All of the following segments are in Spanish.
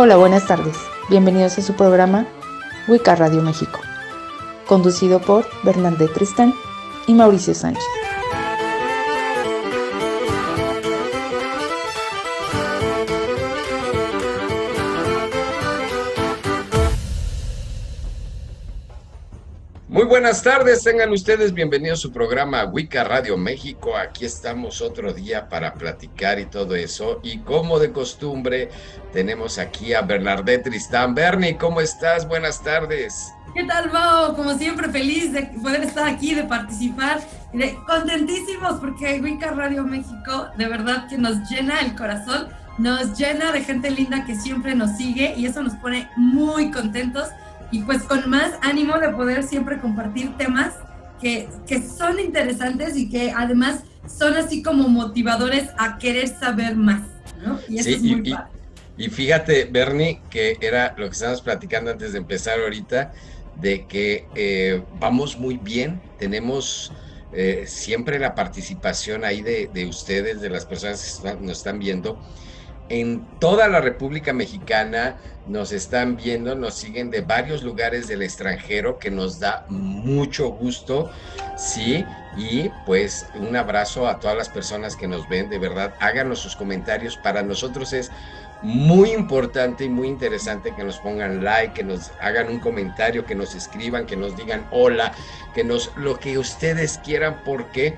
Hola, buenas tardes. Bienvenidos a su programa Wicca Radio México, conducido por Bernardet Tristán y Mauricio Sánchez. Muy buenas tardes, tengan ustedes bienvenidos a su programa Wicca Radio México. Aquí estamos otro día para platicar y todo eso. Y como de costumbre, tenemos aquí a Bernardet Tristán. Bernie, ¿cómo estás? Buenas tardes. ¿Qué tal, Mau? Como siempre, feliz de poder estar aquí, de participar, contentísimos porque Wicca Radio México de verdad que nos llena el corazón, nos llena de gente linda que siempre nos sigue y eso nos pone muy contentos. Y pues con más ánimo de poder siempre compartir temas que son interesantes y que además son así como motivadores a querer saber más, ¿no? Y eso sí, es muy padre. Y fíjate, Bernie, que era lo que estábamos platicando antes de empezar ahorita, de que vamos muy bien, tenemos siempre la participación ahí de ustedes, de las personas que nos están viendo. En toda la República Mexicana nos están viendo, nos siguen de varios lugares del extranjero, que nos da mucho gusto, sí, y pues un abrazo a todas las personas que nos ven, de verdad, háganos sus comentarios, para nosotros es muy importante y muy interesante que nos pongan like, que nos hagan un comentario, que nos escriban, que nos digan hola, lo que ustedes quieran, porque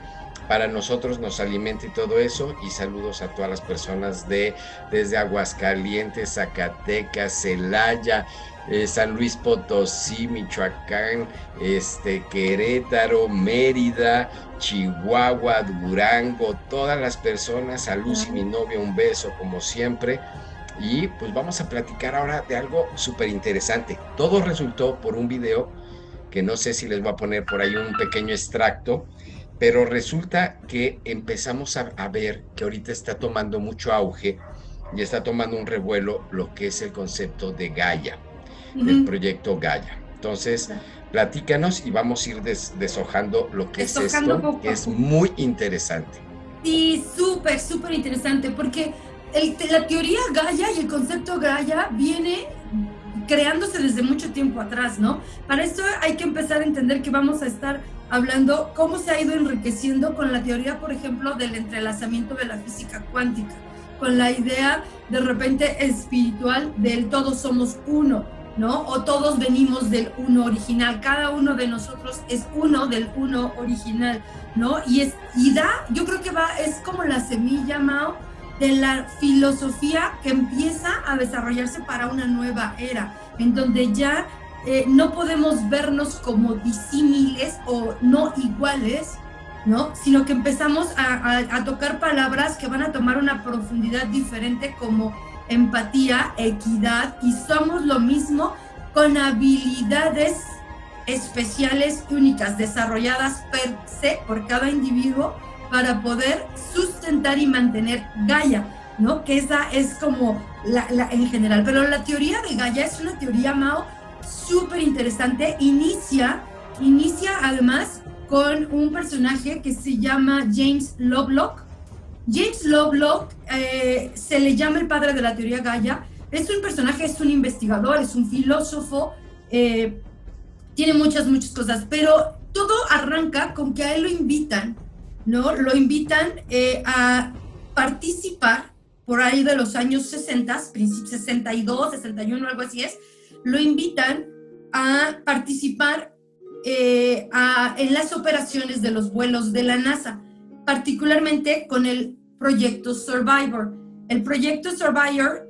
para nosotros nos alimenta y todo eso. Y saludos a todas las personas desde Aguascalientes, Zacatecas, Celaya, San Luis Potosí, Michoacán, Querétaro, Mérida, Chihuahua, Durango, todas las personas. A Lucy, mi novia, un beso como siempre. Y pues vamos a platicar ahora de algo súper interesante. Todo resultó por un video que no sé si les voy a poner por ahí un pequeño extracto. Pero resulta que empezamos a ver que ahorita está tomando mucho auge y está tomando un revuelo lo que es el concepto de Gaia, del proyecto Gaia. Entonces, platícanos y vamos a ir deshojando lo que es esto, que es muy interesante. Sí, súper interesante, porque la teoría Gaia y el concepto Gaia viene creándose desde mucho tiempo atrás, ¿no? Para esto hay que empezar a entender que vamos a estar hablando cómo se ha ido enriqueciendo con la teoría, por ejemplo, del entrelazamiento de la física cuántica, con la idea de repente espiritual del todos somos uno, ¿no? O todos venimos del uno original, cada uno de nosotros es uno del uno original, ¿no? Yo creo que es como la semilla, Mao, de la filosofía que empieza a desarrollarse para una nueva era, en donde ya no podemos vernos como disímiles o no iguales, ¿no? Sino que empezamos a tocar palabras que van a tomar una profundidad diferente, como empatía, equidad, y somos lo mismo con habilidades especiales y únicas, desarrolladas per se por cada individuo, para poder sustentar y mantener Gaia, ¿no? Que esa es como en general. Pero la teoría de Gaia es una teoría, Mao, súper interesante. Inicia además con un personaje que se llama James Lovelock. James Lovelock se le llama el padre de la teoría Gaia. Es un personaje, es un investigador, es un filósofo, tiene muchas cosas, pero todo arranca con que a él lo invitan, ¿no? Lo invitan a participar por ahí de los años 60, 62, 61, algo así es. Lo invitan a participar en las operaciones de los vuelos de la NASA, particularmente con el proyecto Survivor. El proyecto Survivor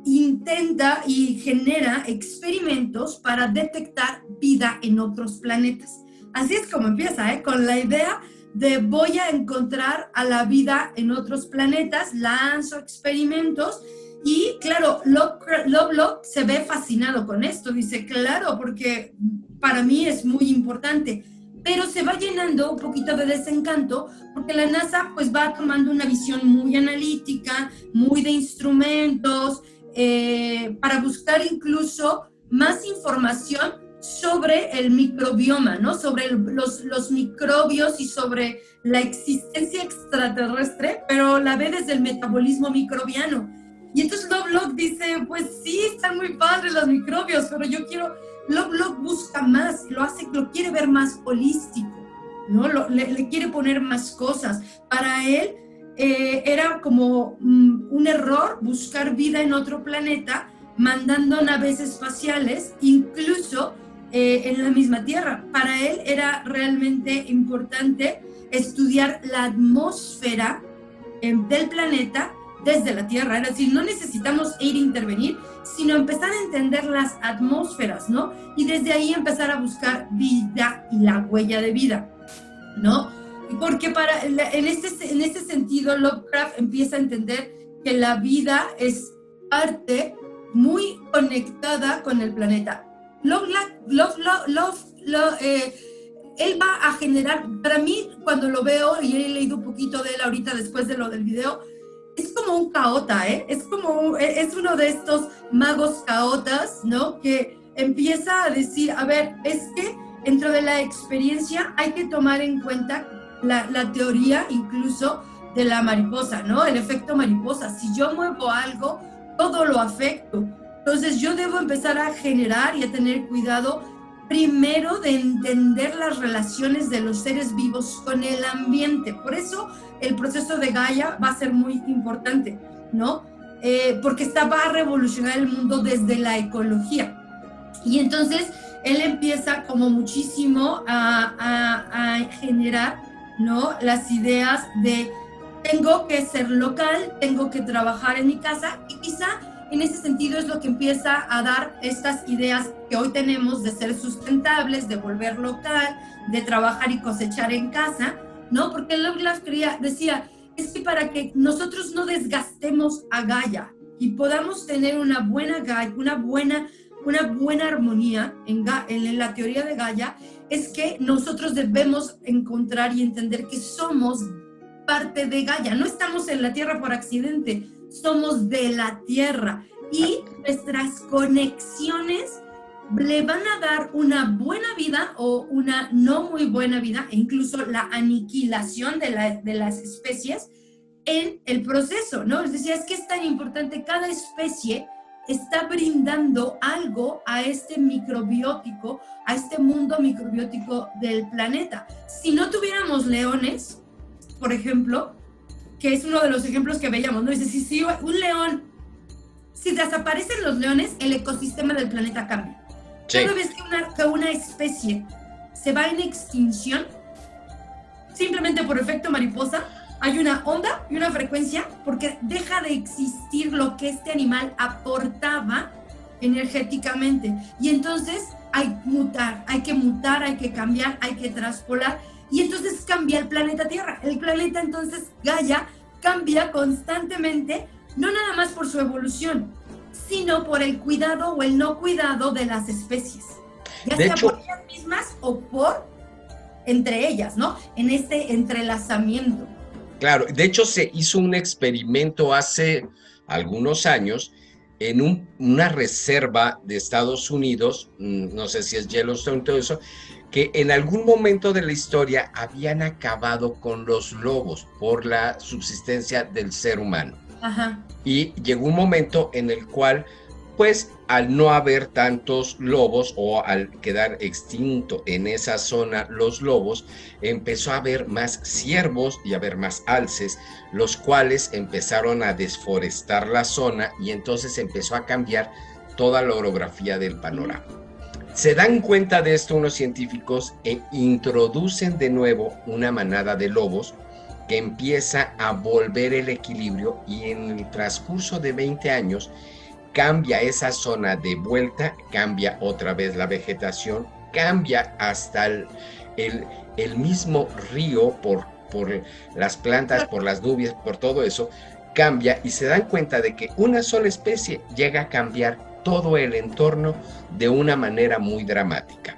intenta y genera experimentos para detectar vida en otros planetas. Así es como empieza, con la idea de voy a encontrar a la vida en otros planetas, lanzo experimentos. Y claro, Lovelock se ve fascinado con esto, dice, claro, porque para mí es muy importante, pero se va llenando un poquito de desencanto, porque la NASA pues va tomando una visión muy analítica, muy de instrumentos, para buscar incluso más información sobre el microbioma, ¿no? Sobre los microbios y sobre la existencia extraterrestre, pero la ve desde el metabolismo microbiano. Y entonces Lovelock dice, pues sí, están muy padres los microbios, pero yo quiero, Lovelock busca más, lo quiere ver más holístico, ¿no? Le quiere poner más cosas. Para él era como un error buscar vida en otro planeta, mandando naves espaciales, incluso en la misma Tierra. Para él era realmente importante estudiar la atmósfera del planeta desde la Tierra. Es decir, no necesitamos ir a intervenir, sino empezar a entender las atmósferas, ¿no? Y desde ahí empezar a buscar vida y la huella de vida, ¿no? Porque en este sentido, Lovecraft empieza a entender que la vida es parte muy conectada con el planeta. Él va a generar, para mí, cuando lo veo, y he leído un poquito de él ahorita después de lo del video, es como un caota, ¿eh? Es uno de estos magos caotas, ¿no? Que empieza a decir, a ver, es que dentro de la experiencia hay que tomar en cuenta la teoría incluso de la mariposa, ¿no? El efecto mariposa. Si yo muevo algo, todo lo afecto. Entonces yo debo empezar a generar y a tener cuidado primero de entender las relaciones de los seres vivos con el ambiente. Por eso el proceso de Gaia va a ser muy importante, ¿no? Porque va a revolucionar el mundo desde la ecología. Y entonces él empieza como muchísimo a generar, ¿no? Las ideas de tengo que ser local, tengo que trabajar en mi casa, y quizá en ese sentido es lo que empieza a dar estas ideas que hoy tenemos de ser sustentables, de volver local, de trabajar y cosechar en casa, ¿no? Porque Lovecraft decía, es que para que nosotros no desgastemos a Gaia y podamos tener una buena Gaia, una buena armonía en la teoría de Gaia, es que nosotros debemos encontrar y entender que somos parte de Gaia, no estamos en la Tierra por accidente, somos de la Tierra, y nuestras conexiones le van a dar una buena vida o una no muy buena vida, e incluso la aniquilación de las especies en el proceso, ¿no? Es decir, es que es tan importante, cada especie está brindando algo a este microbiótico, a este mundo microbiótico del planeta. Si no tuviéramos leones, por ejemplo, que es uno de los ejemplos que veíamos, ¿no? Dice, si un león, si desaparecen los leones, el ecosistema del planeta cambia. Sí. Cada vez que una especie se va en extinción, simplemente por efecto mariposa, hay una onda y una frecuencia, porque deja de existir lo que este animal aportaba energéticamente. Y entonces hay que mutar, hay que cambiar, hay que traspolar. Y entonces cambia el planeta Tierra. El planeta, entonces, Gaia, cambia constantemente, no nada más por su evolución, sino por el cuidado o el no cuidado de las especies. Ya sea por ellas mismas o entre ellas, ¿no? En este entrelazamiento. Claro, de hecho se hizo un experimento hace algunos años en una reserva de Estados Unidos, no sé si es Yellowstone, todo eso, que en algún momento de la historia habían acabado con los lobos por la subsistencia del ser humano. Ajá. Y llegó un momento en el cual, pues, al no haber tantos lobos o al quedar extinto en esa zona los lobos, empezó a haber más ciervos y a haber más alces, los cuales empezaron a desforestar la zona y entonces empezó a cambiar toda la orografía del panorama. Se dan cuenta de esto unos científicos e introducen de nuevo una manada de lobos que empieza a volver el equilibrio, y en el transcurso de 20 años cambia esa zona de vuelta, cambia otra vez la vegetación, cambia hasta el mismo río por las plantas, por las lluvias, por todo eso, cambia, y se dan cuenta de que una sola especie llega a cambiar todo el entorno de una manera muy dramática.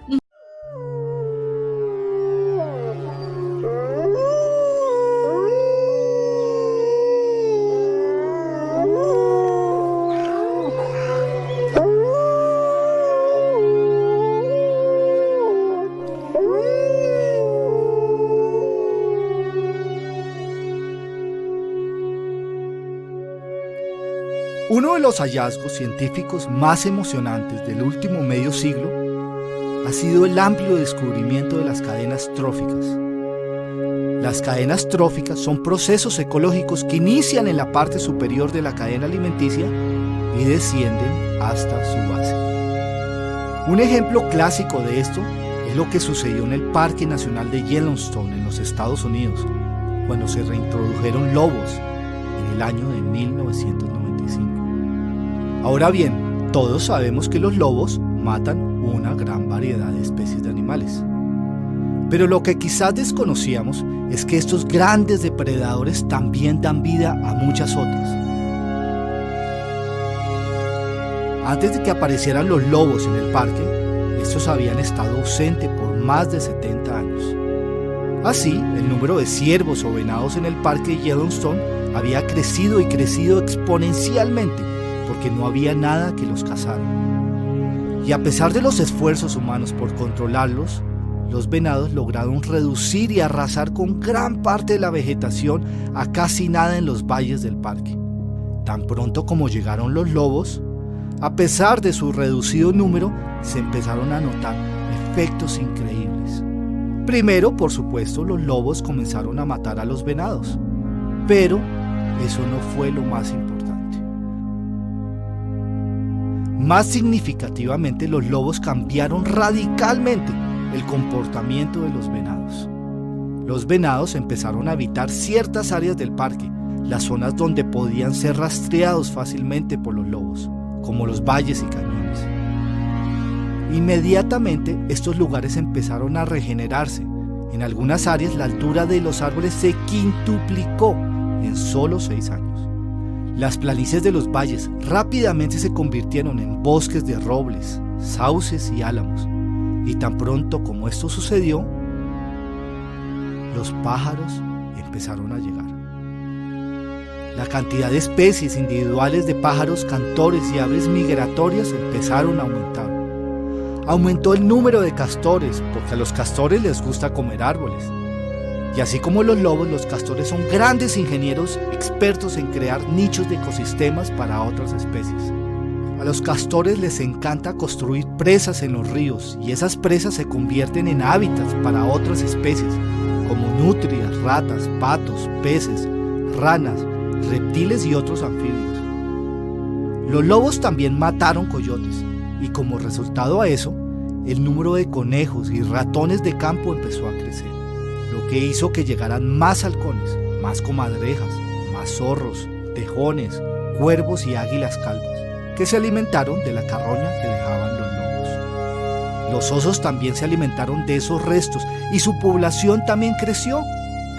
Uno de los hallazgos científicos más emocionantes del último medio siglo ha sido el amplio descubrimiento de las cadenas tróficas. Las cadenas tróficas son procesos ecológicos que inician en la parte superior de la cadena alimenticia y descienden hasta su base. Un ejemplo clásico de esto es lo que sucedió en el Parque Nacional de Yellowstone en los Estados Unidos, cuando se reintrodujeron lobos en el año de 1995. Ahora bien, todos sabemos que los lobos matan una gran variedad de especies de animales. Pero lo que quizás desconocíamos es que estos grandes depredadores también dan vida a muchas otras. Antes de que aparecieran los lobos en el parque, estos habían estado ausentes por más de 70 años. Así, el número de ciervos o venados en el parque Yellowstone había crecido y crecido exponencialmente porque no había nada que los cazara. Y a pesar de los esfuerzos humanos por controlarlos, los venados lograron reducir y arrasar con gran parte de la vegetación a casi nada en los valles del parque. Tan pronto como llegaron los lobos, a pesar de su reducido número, se empezaron a notar efectos increíbles. Primero, por supuesto, los lobos comenzaron a matar a los venados, pero eso no fue lo más importante. Más significativamente, los lobos cambiaron radicalmente el comportamiento de los venados. Los venados empezaron a habitar ciertas áreas del parque, las zonas donde podían ser rastreados fácilmente por los lobos, como los valles y cañones. Inmediatamente, estos lugares empezaron a regenerarse. En algunas áreas, la altura de los árboles se quintuplicó en solo 6 años. Las planicies de los valles rápidamente se convirtieron en bosques de robles, sauces y álamos. Y tan pronto como esto sucedió, los pájaros empezaron a llegar. La cantidad de especies individuales de pájaros cantores y aves migratorias empezaron a aumentar. Aumentó el número de castores, porque a los castores les gusta comer árboles. Y así como los lobos, los castores son grandes ingenieros expertos en crear nichos de ecosistemas para otras especies. A los castores les encanta construir presas en los ríos y esas presas se convierten en hábitats para otras especies como nutrias, ratas, patos, peces, ranas, reptiles y otros anfibios. Los lobos también mataron coyotes y como resultado a eso, el número de conejos y ratones de campo empezó a crecer, lo que hizo que llegaran más halcones, más comadrejas, más zorros, tejones, cuervos y águilas calvas, que se alimentaron de la carroña que dejaban los lobos. Los osos también se alimentaron de esos restos y su población también creció,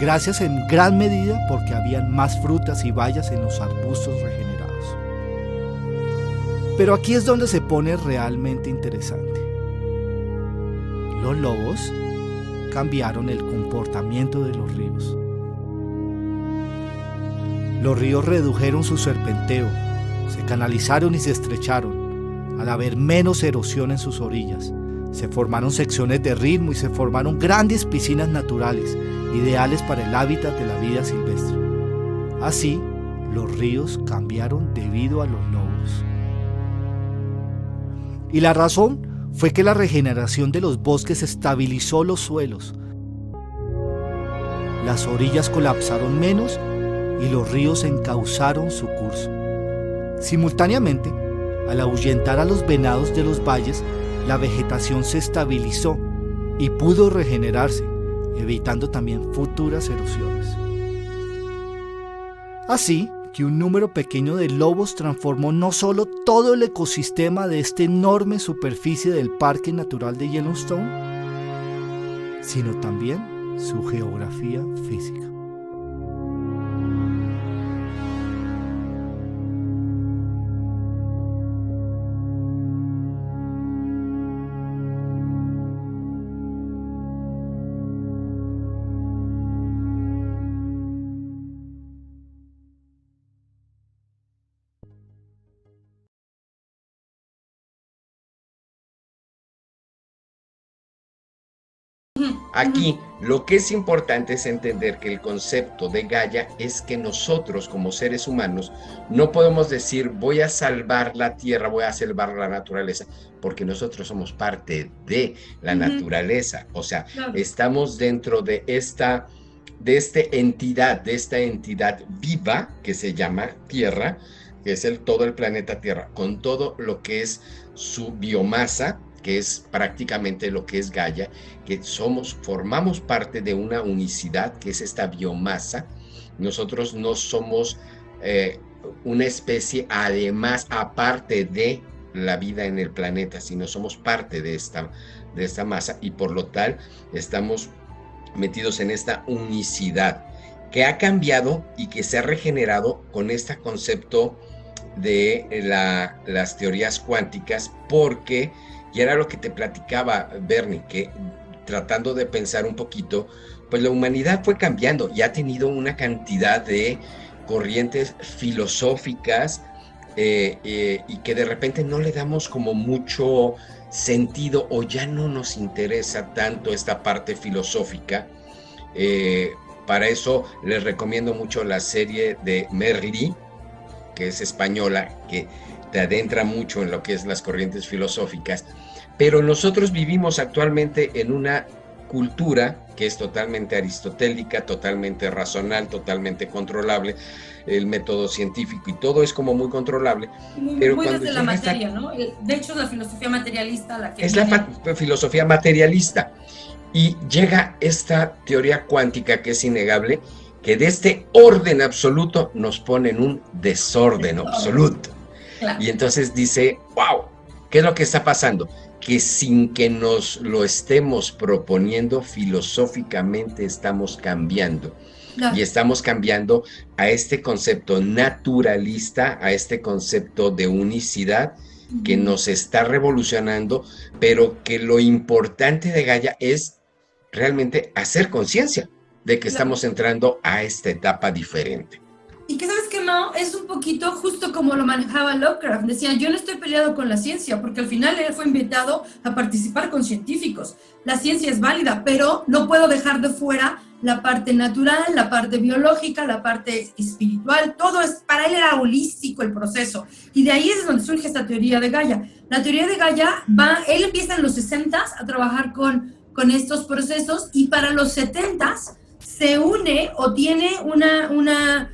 gracias en gran medida porque habían más frutas y bayas en los arbustos regenerados. Pero aquí es donde se pone realmente interesante. Los lobos cambiaron el comportamiento de los ríos. Los ríos redujeron su serpenteo, se canalizaron y se estrecharon, al haber menos erosión en sus orillas. Se formaron secciones de ritmo y se formaron grandes piscinas naturales, ideales para el hábitat de la vida silvestre. Así, los ríos cambiaron debido a los lobos. Y la razón fue que la regeneración de los bosques estabilizó los suelos. Las orillas colapsaron menos y los ríos encauzaron su curso. Simultáneamente, al ahuyentar a los venados de los valles, la vegetación se estabilizó y pudo regenerarse, evitando también futuras erosiones. Así que un número pequeño de lobos transformó no solo todo el ecosistema de esta enorme superficie del Parque Natural de Yellowstone, sino también su geografía física. Aquí lo que es importante es entender que el concepto de Gaia es que nosotros como seres humanos no podemos decir voy a salvar la tierra, voy a salvar la naturaleza, porque nosotros somos parte de la naturaleza, o sea, estamos dentro de esta entidad viva que se llama Tierra, que es todo el planeta Tierra, con todo lo que es su biomasa, que es prácticamente lo que es Gaia, que formamos parte de una unicidad, que es esta biomasa. Nosotros no somos una especie, además, aparte de la vida en el planeta, sino somos parte de esta masa, y por lo tal estamos metidos en esta unicidad que ha cambiado y que se ha regenerado con este concepto de las teorías cuánticas, porque, y era lo que te platicaba Bernie, que tratando de pensar un poquito, pues la humanidad fue cambiando y ha tenido una cantidad de corrientes filosóficas y que de repente no le damos como mucho sentido, o ya no nos interesa tanto esta parte filosófica. Para eso les recomiendo mucho la serie de Merlí, que es española, que te adentra mucho en lo que es las corrientes filosóficas. Pero nosotros vivimos actualmente en una cultura que es totalmente aristotélica, totalmente racional, totalmente controlable, el método científico y todo es como muy controlable. Pero muy desde la materia, ¿no? De hecho, la filosofía materialista la que es la filosofía materialista. Y llega esta teoría cuántica que es innegable, que de este orden absoluto nos pone en un desorden absoluto. Claro. Y entonces dice, wow, ¿qué es lo que está pasando? Que sin que nos lo estemos proponiendo, filosóficamente estamos cambiando. Claro. Y estamos cambiando a este concepto naturalista, a este concepto de unicidad que nos está revolucionando, pero que lo importante de Gaia es realmente hacer conciencia de que estamos entrando a esta etapa diferente. Y que sabes que no, es un poquito justo como lo manejaba Lovecraft. Decía, yo no estoy peleado con la ciencia, porque al final él fue invitado a participar con científicos. La ciencia es válida, pero no puedo dejar de fuera la parte natural, la parte biológica, la parte espiritual. Todo es, para él era holístico el proceso. Y de ahí es donde surge esta teoría de Gaia. La teoría de Gaia él empieza en los 60s a trabajar con estos procesos, y para los 70s se une o tiene una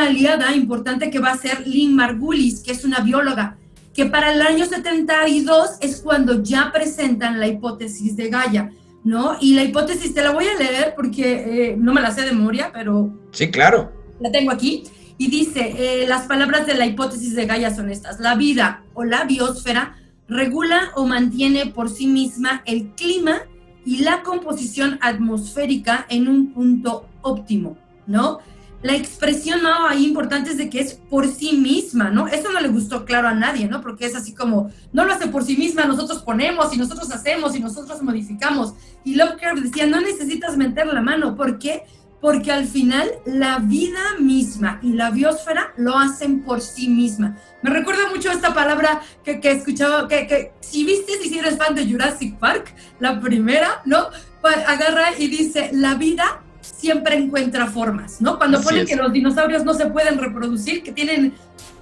aliada importante que va a ser Lynn Margulis, que es una bióloga, que para el año 72 es cuando ya presentan la hipótesis de Gaia, ¿no? Y la hipótesis te la voy a leer porque no me la sé de memoria, pero... Sí, claro. La tengo aquí, y dice, las palabras de la hipótesis de Gaia son estas: la vida o la biosfera regula o mantiene por sí misma el clima y la composición atmosférica en un punto óptimo, ¿no? La expresión ahí importante es de que es por sí misma, ¿no? Eso no le gustó, claro, a nadie, ¿no? Porque es así como, no lo hace por sí misma, nosotros ponemos y nosotros hacemos y nosotros modificamos. Y Lovecraft decía, no necesitas meter la mano. ¿Por qué? Porque al final la vida misma y la biosfera lo hacen por sí misma. Me recuerda mucho esta palabra que escuchaba, que si viste, si eres fan de Jurassic Park, la primera, ¿no? Agarra y dice, la vida siempre encuentra formas, ¿no? Cuando ponen que los dinosaurios no se pueden reproducir, que tienen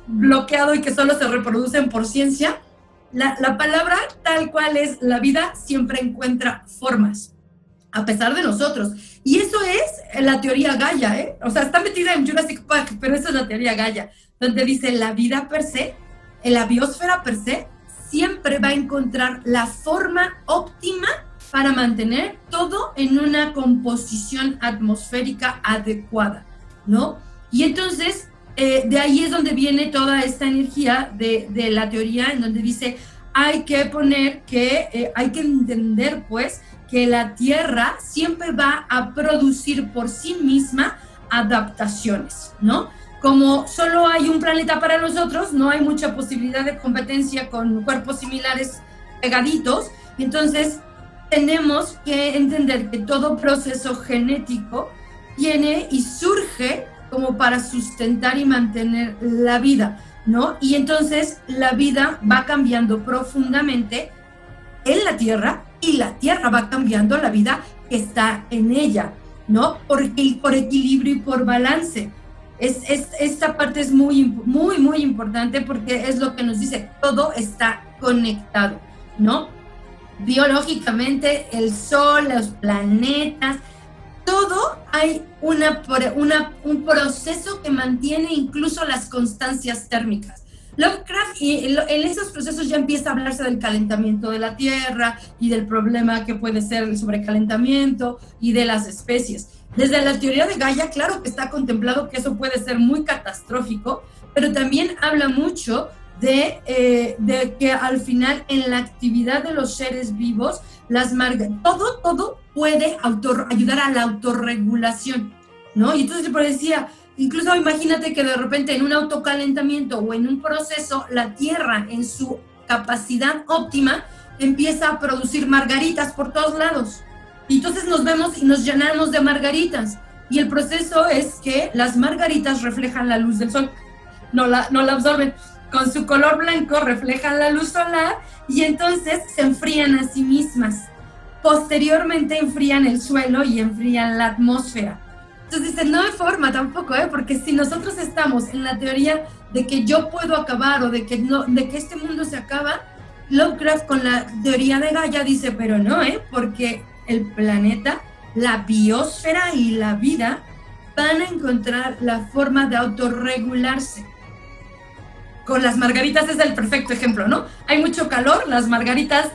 bloqueado y que solo se reproducen por ciencia, la palabra tal cual es, la vida siempre encuentra formas, a pesar de nosotros. Y eso es la teoría Gaia, ¿eh? O sea, está metida en Jurassic Park, pero esa es la teoría Gaia, donde dice la vida per se, la biosfera per se, siempre va a encontrar la forma óptima para mantener todo en una composición atmosférica adecuada, ¿no? Y entonces, de ahí es donde viene toda esta energía de la teoría, en donde dice, hay que entender, pues, que la Tierra siempre va a producir por sí misma adaptaciones, ¿no? Como solo hay un planeta para nosotros, no hay mucha posibilidad de competencia con cuerpos similares pegaditos, entonces tenemos que entender que todo proceso genético tiene y surge como para sustentar y mantener la vida, ¿no? Y entonces la vida va cambiando profundamente en la Tierra y la Tierra va cambiando la vida que está en ella, ¿no? Por equilibrio y por balance. Esta parte es muy, muy, muy importante porque es lo que nos dice, todo está conectado, ¿no? Biológicamente, el Sol, los planetas, todo hay un proceso que mantiene incluso las constancias térmicas. Lovecraft, en esos procesos ya empieza a hablarse del calentamiento de la Tierra y del problema que puede ser el sobrecalentamiento y de las especies. Desde la teoría de Gaia, claro que está contemplado que eso puede ser muy catastrófico, pero también habla mucho de que al final en la actividad de los seres vivos, todo puede ayudar a la autorregulación, ¿no? Y entonces por decía, incluso imagínate que de repente en un autocalentamiento o en un proceso, la Tierra en su capacidad óptima empieza a producir margaritas por todos lados. Y entonces nos vemos y nos llenamos de margaritas. Y el proceso es que las margaritas reflejan la luz del sol, no la absorben. Con su color blanco reflejan la luz solar y entonces se enfrían a sí mismas. Posteriormente enfrían el suelo y enfrían la atmósfera. Entonces dicen, no hay forma tampoco, porque si nosotros estamos en la teoría de que yo puedo acabar o de que este mundo se acaba, Lovecraft con la teoría de Gaia dice, pero no, porque el planeta, la biosfera y la vida van a encontrar la forma de autorregularse. Con las margaritas es el perfecto ejemplo, ¿no? Hay mucho calor, las margaritas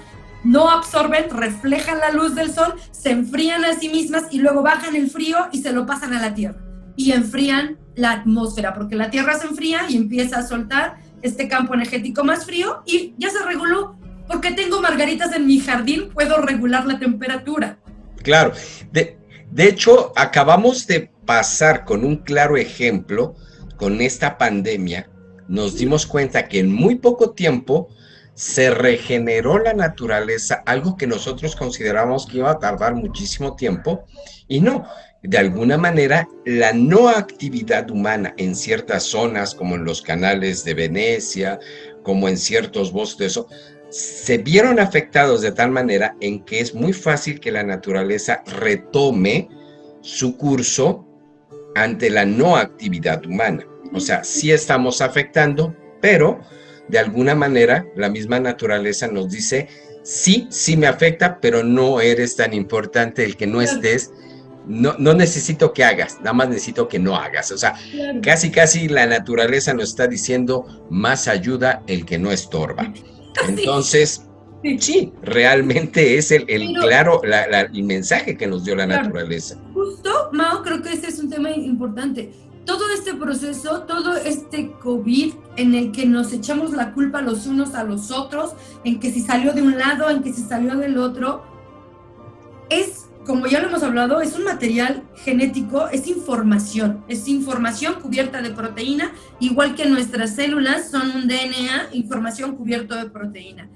no absorben, reflejan la luz del sol, se enfrían a sí mismas y luego bajan el frío y se lo pasan a la Tierra. Y enfrían la atmósfera, porque la Tierra se enfría y empieza a soltar este campo energético más frío y ya se reguló. Porque tengo margaritas en mi jardín, puedo regular la temperatura. Claro. De hecho, acabamos de pasar con un claro ejemplo, con esta pandemia, nos dimos cuenta que en muy poco tiempo se regeneró la naturaleza, algo que nosotros consideramos que iba a tardar muchísimo tiempo, y no, de alguna manera, la no actividad humana en ciertas zonas, como en los canales de Venecia, como en ciertos bosques, se vieron afectados de tal manera en que es muy fácil que la naturaleza retome su curso ante la no actividad humana. O sea, sí estamos afectando, pero de alguna manera la misma naturaleza nos dice, sí me afecta, pero no eres tan importante el que no estés, no necesito que hagas, nada más necesito que no hagas. O sea, casi la naturaleza nos está diciendo, más ayuda el que no estorba. Entonces, sí, realmente es el mensaje que nos dio la naturaleza. Justo, Mao, creo que ese es un tema importante. Todo este proceso, todo este COVID en el que nos echamos la culpa los unos a los otros, en que si salió de un lado, en que si salió del otro, es, como ya lo hemos hablado, es un material genético, es información cubierta de proteína, igual que nuestras células son un DNA, información cubierto de proteína.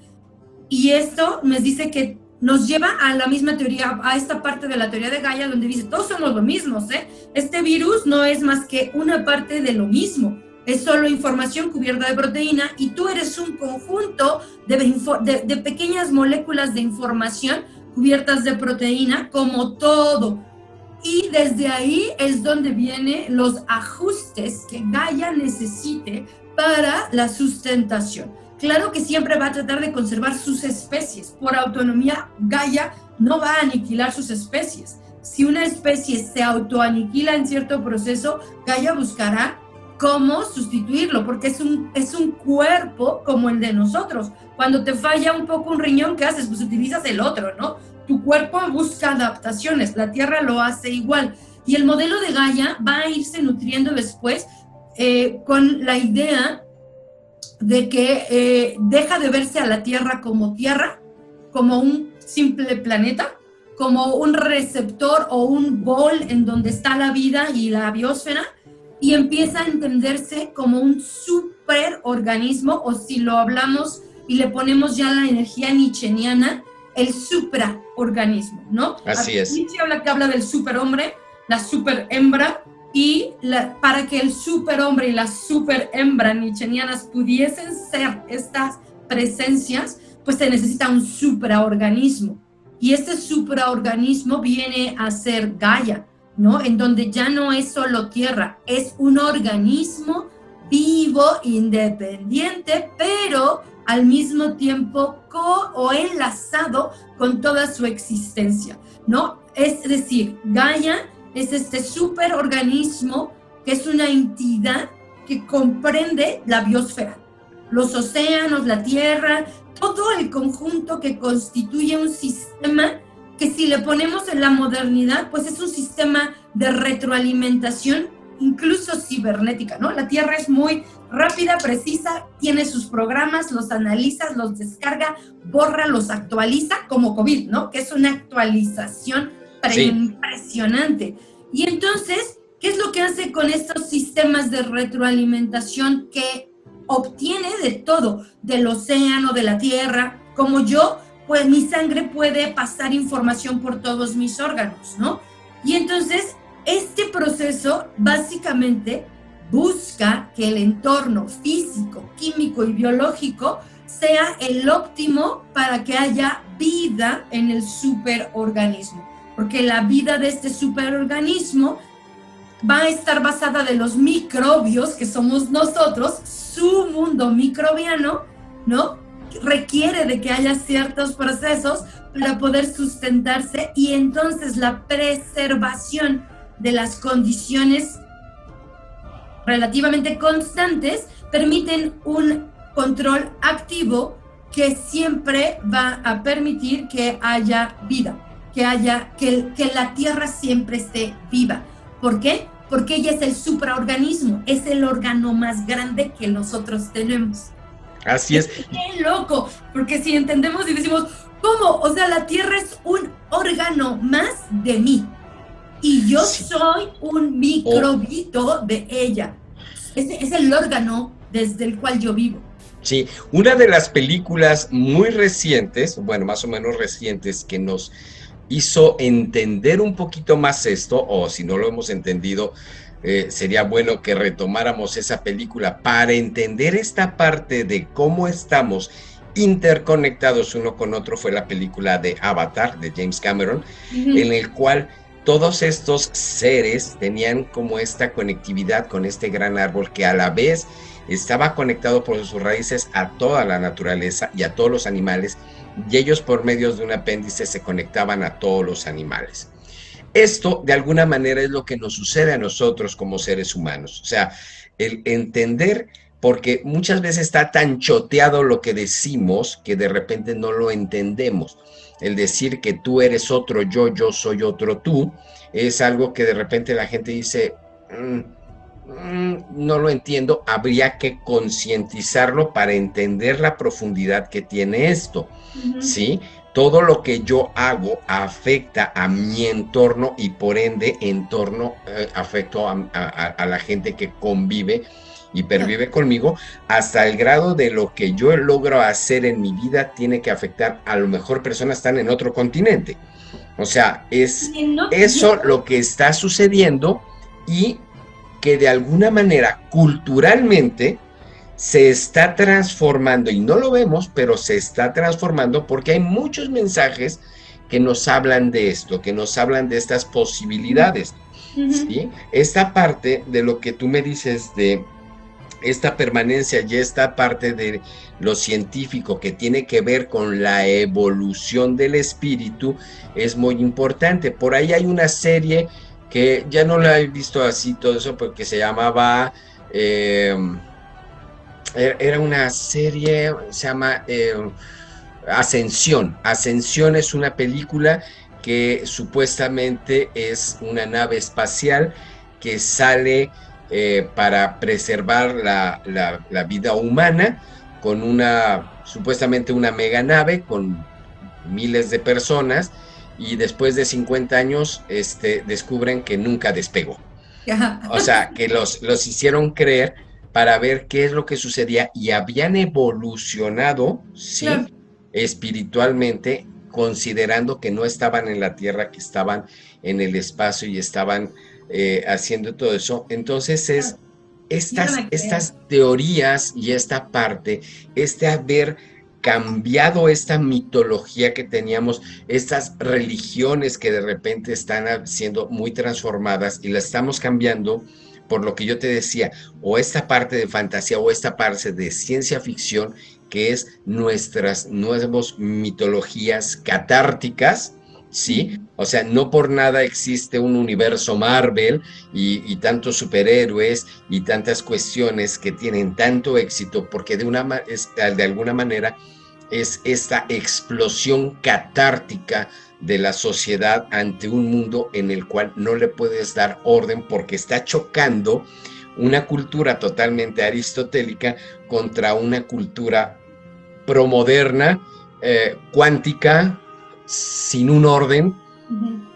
Y esto nos dice que nos lleva a la misma teoría, a esta parte de la teoría de Gaia, donde dice, todos somos lo mismo, Este virus no es más que una parte de lo mismo, es solo información cubierta de proteína y tú eres un conjunto de pequeñas moléculas de información cubiertas de proteína, como todo. Y desde ahí es donde vienen los ajustes que Gaia necesite para la sustentación. Claro que siempre va a tratar de conservar sus especies. Por autonomía, Gaia no va a aniquilar sus especies. Si una especie se autoaniquila en cierto proceso, Gaia buscará cómo sustituirlo, porque es un cuerpo como el de nosotros. Cuando te falla un poco un riñón, ¿qué haces? Pues utilizas el otro, ¿no? Tu cuerpo busca adaptaciones, la Tierra lo hace igual. Y el modelo de Gaia va a irse nutriendo después con la idea de que deja de verse a la Tierra, como un simple planeta, como un receptor o un bol en donde está la vida y la biosfera, y empieza a entenderse como un superorganismo, o si lo hablamos y le ponemos ya la energía nietzscheana, el supraorganismo, ¿no? Así es. Nietzsche habla del superhombre, la superhembra, y para que el superhombre y la superhembra nietzscheanas pudiesen ser estas presencias, pues se necesita un supraorganismo, Y este supraorganismo viene a ser Gaia, ¿no? En donde ya no es solo tierra, es un organismo vivo, independiente, pero al mismo tiempo o enlazado con toda su existencia, ¿no? Es decir, Gaia es este superorganismo que es una entidad que comprende la biosfera, los océanos, la tierra, todo el conjunto que constituye un sistema que, si le ponemos en la modernidad, pues es un sistema de retroalimentación, incluso cibernética, ¿no? La Tierra es muy rápida, precisa, tiene sus programas, los analiza, los descarga, borra, los actualiza, como COVID, ¿no? Que es una actualización impresionante. Y entonces, ¿qué es lo que hace con estos sistemas de retroalimentación que obtiene de todo, del océano, de la tierra? Como yo, pues mi sangre puede pasar información por todos mis órganos, ¿no? Y entonces, este proceso básicamente busca que el entorno físico, químico y biológico sea el óptimo para que haya vida en el superorganismo, porque la vida de este superorganismo va a estar basada de los microbios que somos nosotros, su mundo microbiano, ¿no? Requiere de que haya ciertos procesos para poder sustentarse, y entonces la preservación de las condiciones relativamente constantes permiten un control activo que siempre va a permitir que haya vida, que la Tierra siempre esté viva. ¿Por qué? Porque ella es el supraorganismo, es el órgano más grande que nosotros tenemos. Así es. ¡Qué loco! Porque si entendemos y decimos, ¿cómo? O sea, la Tierra es un órgano más de mí. Y yo soy un microbito de ella. Es el órgano desde el cual yo vivo. Sí, una de las películas muy recientes, bueno, más o menos recientes, que nos hizo entender un poquito más esto, o si no lo hemos entendido, sería bueno que retomáramos esa película para entender esta parte de cómo estamos interconectados uno con otro. Fue la película de Avatar, de James Cameron, en el cual todos estos seres tenían como esta conectividad con este gran árbol que a la vez estaba conectado por sus raíces a toda la naturaleza y a todos los animales, y ellos por medio de un apéndice se conectaban a todos los animales. Esto de alguna manera es lo que nos sucede a nosotros como seres humanos, o sea, el entender, porque muchas veces está tan choteado lo que decimos que de repente no lo entendemos. El decir que tú eres otro yo, yo soy otro tú, es algo que de repente la gente dice, no lo entiendo. Habría que concientizarlo para entender la profundidad que tiene esto, ¿sí? Todo lo que yo hago afecta a mi entorno y por ende afecto a la gente que convive y pervive conmigo, hasta el grado de lo que yo logro hacer en mi vida tiene que afectar, a lo mejor personas que están en otro continente. O sea, es eso lo que está sucediendo, y que de alguna manera culturalmente se está transformando, y no lo vemos, pero se está transformando porque hay muchos mensajes que nos hablan de esto, que nos hablan de estas posibilidades, ¿sí? Esta parte de lo que tú me dices de esta permanencia y esta parte de lo científico que tiene que ver con la evolución del espíritu es muy importante. Por ahí hay una serie que ya no la he visto así todo eso, porque se llamaba, era una serie, se llama Ascensión. Ascensión es una película que supuestamente es una nave espacial que sale para preservar la vida humana, con supuestamente una mega nave con miles de personas, y después de 50 años descubren que nunca despegó. O sea, que los hicieron creer para ver qué es lo que sucedía, y habían evolucionado, ¿sí? Claro. Espiritualmente, considerando que no estaban en la Tierra, que estaban en el espacio y estaban haciendo todo eso. Entonces estas teorías y esta parte, haber cambiado esta mitología que teníamos, estas religiones que de repente están siendo muy transformadas y las estamos cambiando por lo que yo te decía, o esta parte de fantasía o esta parte de ciencia ficción, que es nuestras nuevas mitologías catárticas, ¿sí? O sea, no por nada existe un universo Marvel y tantos superhéroes y tantas cuestiones que tienen tanto éxito, porque de alguna manera es esta explosión catártica de la sociedad ante un mundo en el cual no le puedes dar orden porque está chocando una cultura totalmente aristotélica contra una cultura promoderna, cuántica, sin un orden,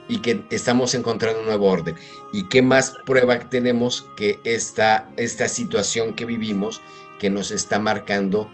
y que estamos encontrando un nuevo orden. ¿Y qué más prueba tenemos que esta situación que vivimos, que nos está marcando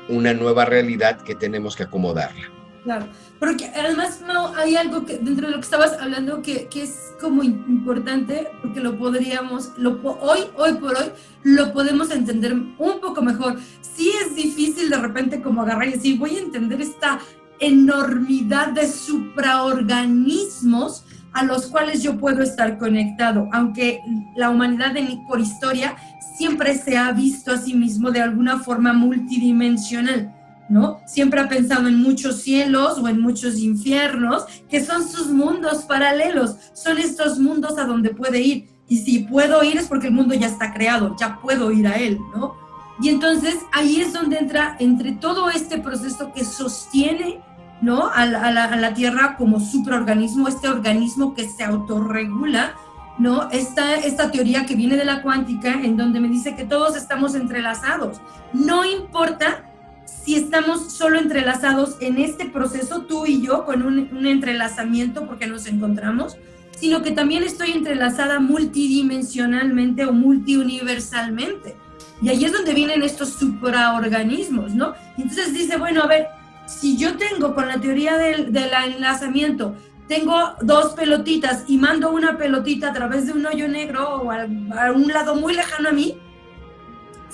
una nueva realidad que tenemos que acomodarla? Claro, porque además no, hay algo que dentro de lo que estabas hablando que es como importante, porque lo podríamos, hoy por hoy, lo podemos entender un poco mejor. Sí es difícil de repente como agarrar y decir, voy a entender esta enormidad de supraorganismos a los cuales yo puedo estar conectado, aunque la humanidad por historia siempre se ha visto a sí mismo de alguna forma multidimensional, ¿no? Siempre ha pensado en muchos cielos o en muchos infiernos, que son sus mundos paralelos, son estos mundos a donde puede ir, y si puedo ir es porque el mundo ya está creado, ya puedo ir a él, ¿no? Y entonces ahí es donde entra entre todo este proceso que sostiene, ¿no?, a la Tierra como supraorganismo, este organismo que se autorregula, ¿no? Esta teoría que viene de la cuántica, en donde me dice que todos estamos entrelazados. No importa si estamos solo entrelazados en este proceso, tú y yo, con un entrelazamiento porque nos encontramos, sino que también estoy entrelazada multidimensionalmente o multiuniversalmente. Y ahí es donde vienen estos supraorganismos, ¿no? Y entonces dice, bueno, a ver, si yo tengo con la teoría del enlazamiento, tengo dos pelotitas y mando una pelotita a través de un hoyo negro o a un lado muy lejano a mí,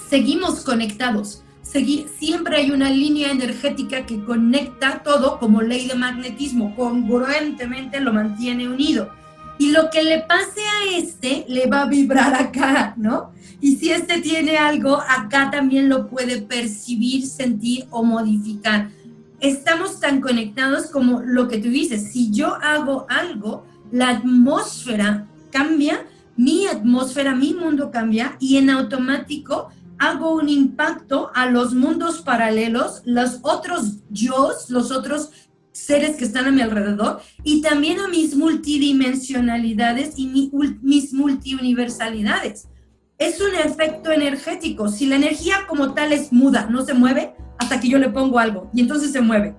seguimos conectados. Siempre hay una línea energética que conecta todo, como ley de magnetismo, congruentemente lo mantiene unido. Y lo que le pase a este, le va a vibrar acá, ¿no? Y si este tiene algo, acá también lo puede percibir, sentir o modificar. Estamos tan conectados como lo que tú dices. Si yo hago algo, la atmósfera cambia, mi atmósfera, mi mundo cambia, y en automático hago un impacto a los mundos paralelos, los otros yos, los otros seres que están a mi alrededor, y también a mis multidimensionalidades y mis multiuniversalidades. Es un efecto energético. Si la energía como tal es muda, no se mueve hasta que yo le pongo algo, y entonces se mueve.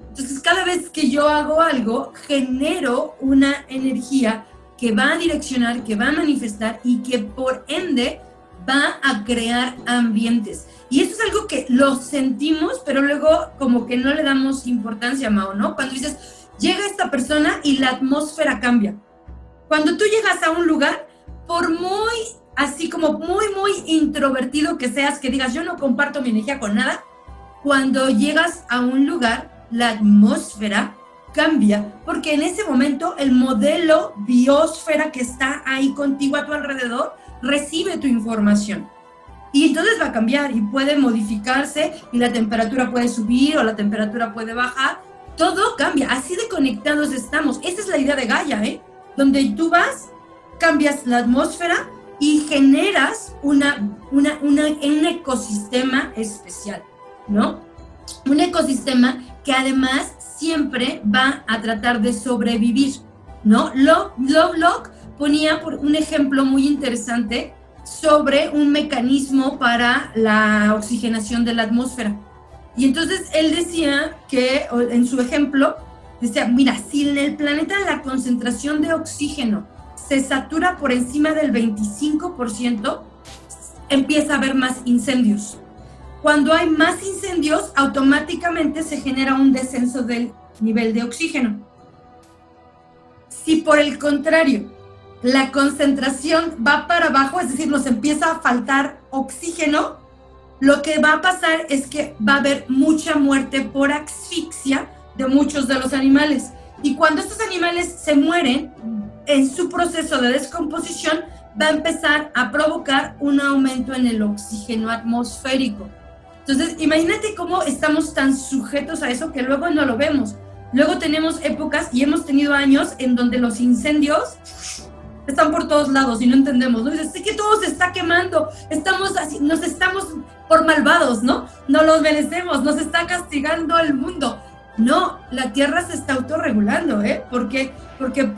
Entonces, cada vez que yo hago algo, genero una energía que va a direccionar, que va a manifestar y que por ende va a crear ambientes. Y eso es algo que lo sentimos, pero luego como que no le damos importancia, Mao, ¿no? Cuando dices, llega esta persona y la atmósfera cambia. Cuando tú llegas a un lugar, por muy, así como muy introvertido que seas, que digas, yo no comparto mi energía con nada, cuando llegas a un lugar, la atmósfera cambia, porque en ese momento el modelo biosfera que está ahí contigo a tu alrededor recibe tu información. Y entonces va a cambiar y puede modificarse, y la temperatura puede subir o la temperatura puede bajar. Todo cambia, así de conectados estamos. Esa es la idea de Gaia, ¿eh? Donde tú vas, cambias la atmósfera y generas un ecosistema especial, ¿no? Un ecosistema que además siempre va a tratar de sobrevivir, ¿no? Lovelock ponía un ejemplo muy interesante sobre un mecanismo para la oxigenación de la atmósfera. Y entonces él decía que, en su ejemplo, decía, mira, si en el planeta la concentración de oxígeno se satura por encima del 25%, empieza a haber más incendios. Cuando hay más incendios, automáticamente se genera un descenso del nivel de oxígeno. Si por el contrario, la concentración va para abajo, es decir, nos empieza a faltar oxígeno, lo que va a pasar es que va a haber mucha muerte por asfixia de muchos de los animales. Y cuando estos animales se mueren, en su proceso de descomposición, va a empezar a provocar un aumento en el oxígeno atmosférico. Entonces, imagínate cómo estamos tan sujetos a eso que luego no lo vemos. Luego tenemos épocas y hemos tenido años en donde los incendios están por todos lados y no entendemos, ¿no? Dices, es que todo se está quemando, nos estamos por malvados, ¿no? No los merecemos, nos está castigando el mundo. No, la Tierra se está autorregulando, ¿eh? Porque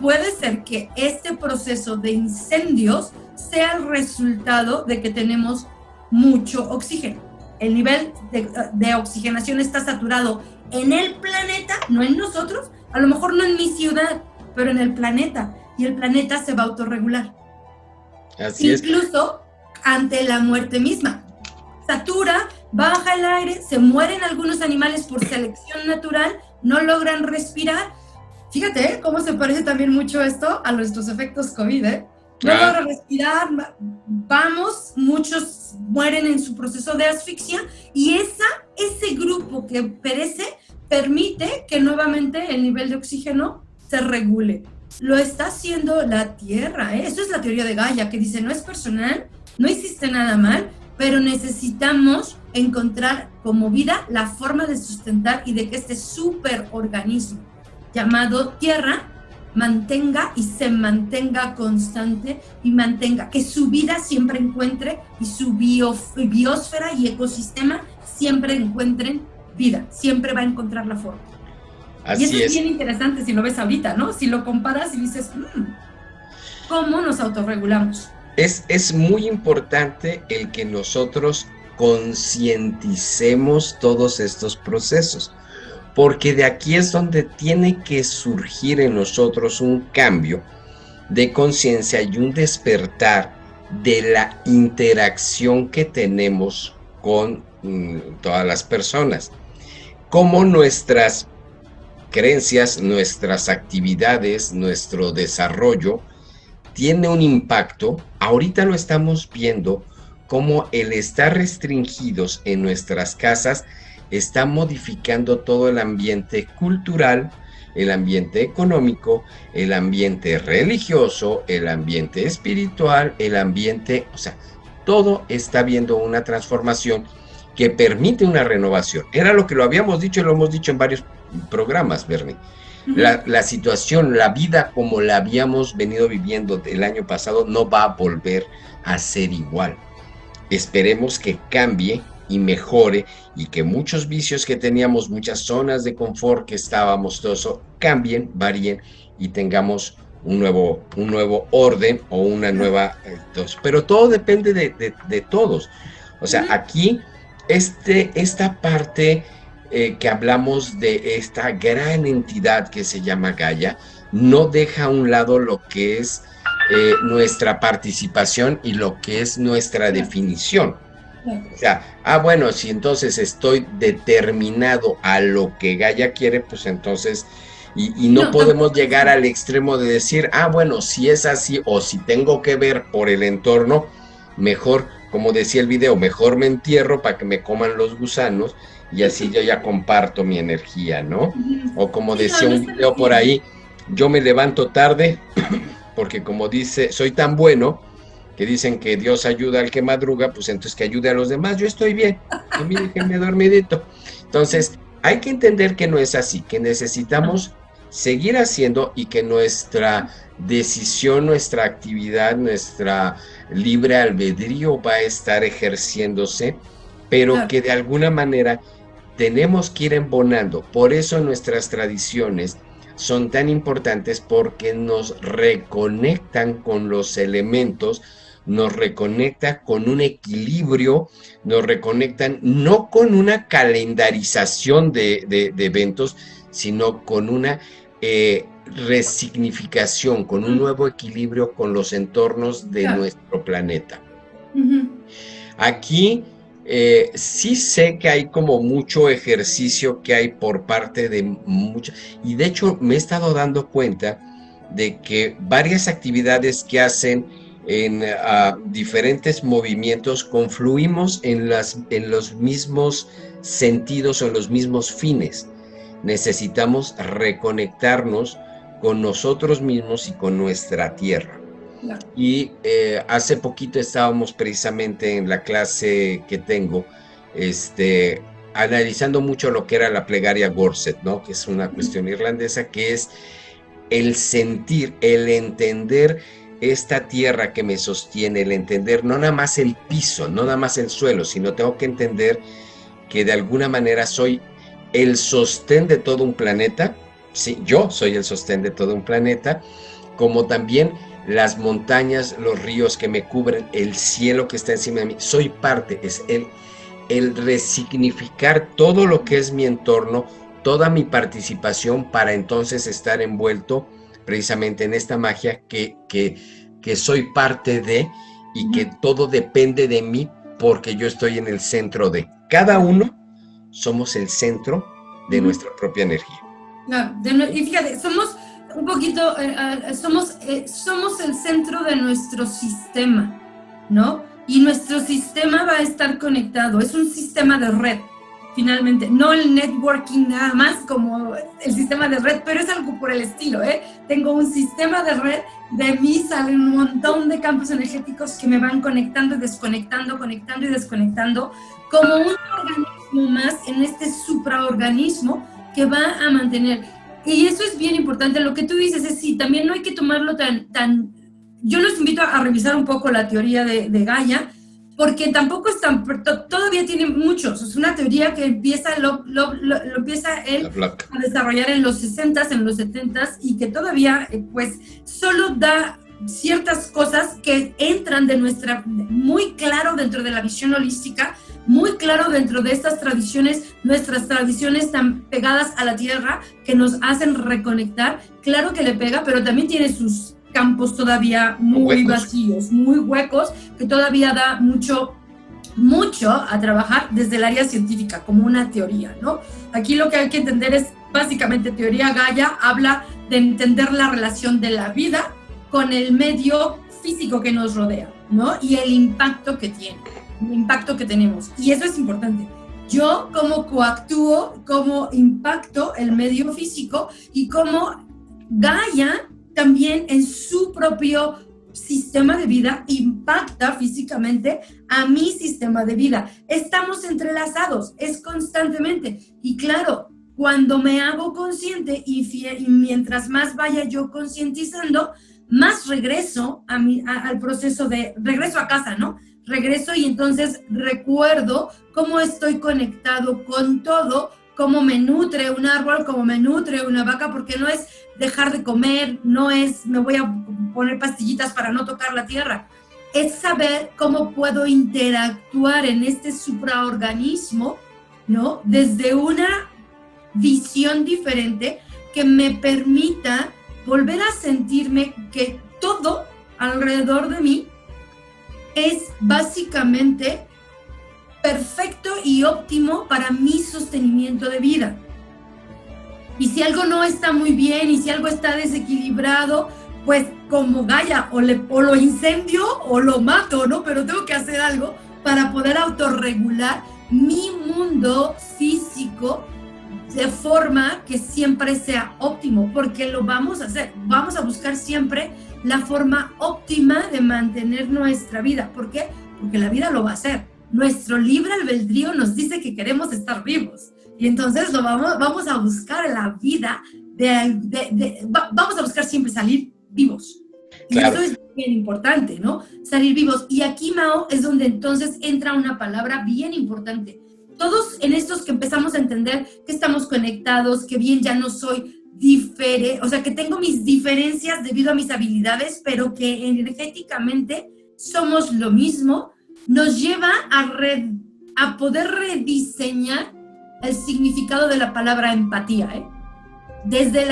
puede ser que este proceso de incendios sea el resultado de que tenemos mucho oxígeno. El nivel de oxigenación está saturado en el planeta, no en nosotros, a lo mejor no en mi ciudad, pero en el planeta, y el planeta se va a autorregular. Así es. Incluso ante la muerte misma. Satura, baja el aire, se mueren algunos animales por selección natural, no logran respirar. Fíjate, cómo se parece también mucho esto a nuestros efectos COVID, ¿eh? No logran respirar, muchos mueren en su proceso de asfixia, y ese grupo que perece permite que nuevamente el nivel de oxígeno se regule. Lo está haciendo la Tierra, ¿eh? Eso es la teoría de Gaia, que dice, no es personal, no hiciste nada mal, pero necesitamos encontrar como vida la forma de sustentar y de que este superorganismo llamado Tierra mantenga y se mantenga constante y mantenga, que su vida siempre encuentre y su biosfera y ecosistema siempre encuentren vida, siempre va a encontrar la forma. Así y eso es es bien interesante si lo ves ahorita, ¿no? Si lo comparas y dices, ¿cómo nos autorregulamos? Es muy importante el que nosotros concienticemos todos estos procesos, porque de aquí es donde tiene que surgir en nosotros un cambio de conciencia y un despertar de la interacción que tenemos con todas las personas. Cómo nuestras creencias, nuestras actividades, nuestro desarrollo tiene un impacto. Ahorita lo estamos viendo como el estar restringidos en nuestras casas está modificando todo el ambiente cultural, el ambiente económico, el ambiente religioso, el ambiente espiritual, el ambiente, o sea, todo está viendo una transformación que permite una renovación. Era lo que lo habíamos dicho y lo hemos dicho en varios programas, Bernie. La situación, la vida como la habíamos venido viviendo el año pasado no va a volver a ser igual. Esperemos que cambie y mejore y que muchos vicios que teníamos, muchas zonas de confort que estábamos, todo eso, cambien, varíen y tengamos un nuevo orden o una nueva... pero todo depende de todos. O sea, aquí esta parte que hablamos de esta gran entidad que se llama Gaia, no deja a un lado lo que es nuestra participación y lo que es nuestra definición. O sea, bueno, si entonces estoy determinado a lo que Gaia quiere, pues entonces, y no podemos llegar al extremo de decir, bueno, si es así, o si tengo que ver por el entorno, mejor, como decía el video, mejor me entierro para que me coman los gusanos, y así yo ya comparto mi energía, ¿no? O como decía un video por ahí, yo me levanto tarde, porque como dice, soy tan bueno, que dicen que Dios ayuda al que madruga, pues entonces que ayude a los demás, yo estoy bien, a mí déjenme dormidito. Entonces, hay que entender que no es así, que necesitamos seguir haciendo y que nuestra decisión, nuestra actividad, nuestra libre albedrío va a estar ejerciéndose, pero que de alguna manera tenemos que ir embonando. Por eso nuestras tradiciones son tan importantes, porque nos reconectan con los elementos, nos reconecta con un equilibrio, nos reconectan no con una calendarización de eventos, sino con una resignificación, con un nuevo equilibrio con los entornos de nuestro planeta. Aquí sí sé que hay como mucho ejercicio que hay por parte de muchos, y de hecho me he estado dando cuenta de que varias actividades que hacen en diferentes movimientos, confluimos en los mismos sentidos o los mismos fines. Necesitamos reconectarnos con nosotros mismos y con nuestra tierra. Y hace poquito estábamos precisamente en la clase que tengo, analizando mucho lo que era la plegaria Gorset, ¿no? Que es una cuestión irlandesa, que es el sentir, el entender esta tierra que me sostiene, el entender no nada más el piso, no nada más el suelo, sino tengo que entender que de alguna manera soy el sostén de todo un planeta. Sí, yo soy el sostén de todo un planeta, como también las montañas, los ríos que me cubren, el cielo que está encima de mí. Soy parte, es el resignificar todo lo que es mi entorno, toda mi participación, para entonces estar envuelto precisamente en esta magia que soy parte de, y que todo depende de mí porque yo estoy en el centro de. Cada uno somos el centro de nuestra propia energía. Y fíjate, somos un poquito, somos el centro de nuestro sistema, ¿no? Y nuestro sistema va a estar conectado, es un sistema de red, finalmente, no el networking nada más como el sistema de red, pero es algo por el estilo, ¿eh? Tengo un sistema de red, de mí salen un montón de campos energéticos que me van conectando y desconectando, conectando y desconectando, como un organismo más en este supraorganismo que va a mantener. Y eso es bien importante, lo que tú dices es sí, también no hay que tomarlo tan yo los invito a revisar un poco la teoría de Gaia, porque tampoco es tan, todavía tiene muchos, es una teoría que empieza, lo empieza él a desarrollar en los 60s, en los 70s, y que todavía pues solo da ciertas cosas que entran de muy claro dentro de la visión holística, muy claro dentro de estas tradiciones, nuestras tradiciones tan pegadas a la tierra, que nos hacen reconectar. Claro que le pega, pero también tiene sus campos todavía muy vacíos, muy huecos, que todavía da mucho a trabajar desde el área científica, como una teoría, ¿no? Aquí lo que hay que entender es, básicamente, teoría Gaia habla de entender la relación de la vida con el medio físico que nos rodea, ¿no? Y el impacto que tiene, el impacto que tenemos. Y eso es importante. Yo cómo coactúo, cómo impacto el medio físico, y cómo Gaia también en su propio sistema de vida impacta físicamente a mi sistema de vida. Estamos entrelazados, es constantemente. Y claro, cuando me hago consciente y mientras más vaya yo concientizando, más regreso al proceso regreso a casa, ¿no? Regreso y entonces recuerdo cómo estoy conectado con todo, cómo me nutre un árbol, cómo me nutre una vaca, porque no es dejar de comer, no es me voy a poner pastillitas para no tocar la tierra, es saber cómo puedo interactuar en este supraorganismo, ¿no? Desde una visión diferente que me permita volver a sentirme que todo alrededor de mí es básicamente perfecto y óptimo para mi sostenimiento de vida. Y si algo no está muy bien y si algo está desequilibrado, pues como Gaia, o lo incendio o lo mato, ¿no? Pero tengo que hacer algo para poder autorregular mi mundo físico de forma que siempre sea óptimo, porque lo vamos a hacer. Vamos a buscar siempre la forma óptima de mantener nuestra vida. ¿Por qué? Porque la vida lo va a hacer. Nuestro libre albedrío nos dice que queremos estar vivos. Y entonces vamos a buscar la vida, vamos a buscar siempre salir vivos. Claro. Y eso es bien importante, ¿no? Salir vivos. Y aquí, Mao, es donde entonces entra una palabra bien importante. Todos en estos que empezamos a entender que estamos conectados, que bien ya no soy diferente, o sea, que tengo mis diferencias debido a mis habilidades, pero que energéticamente somos lo mismo, nos lleva a poder rediseñar el significado de la palabra empatía, ¿eh? Desde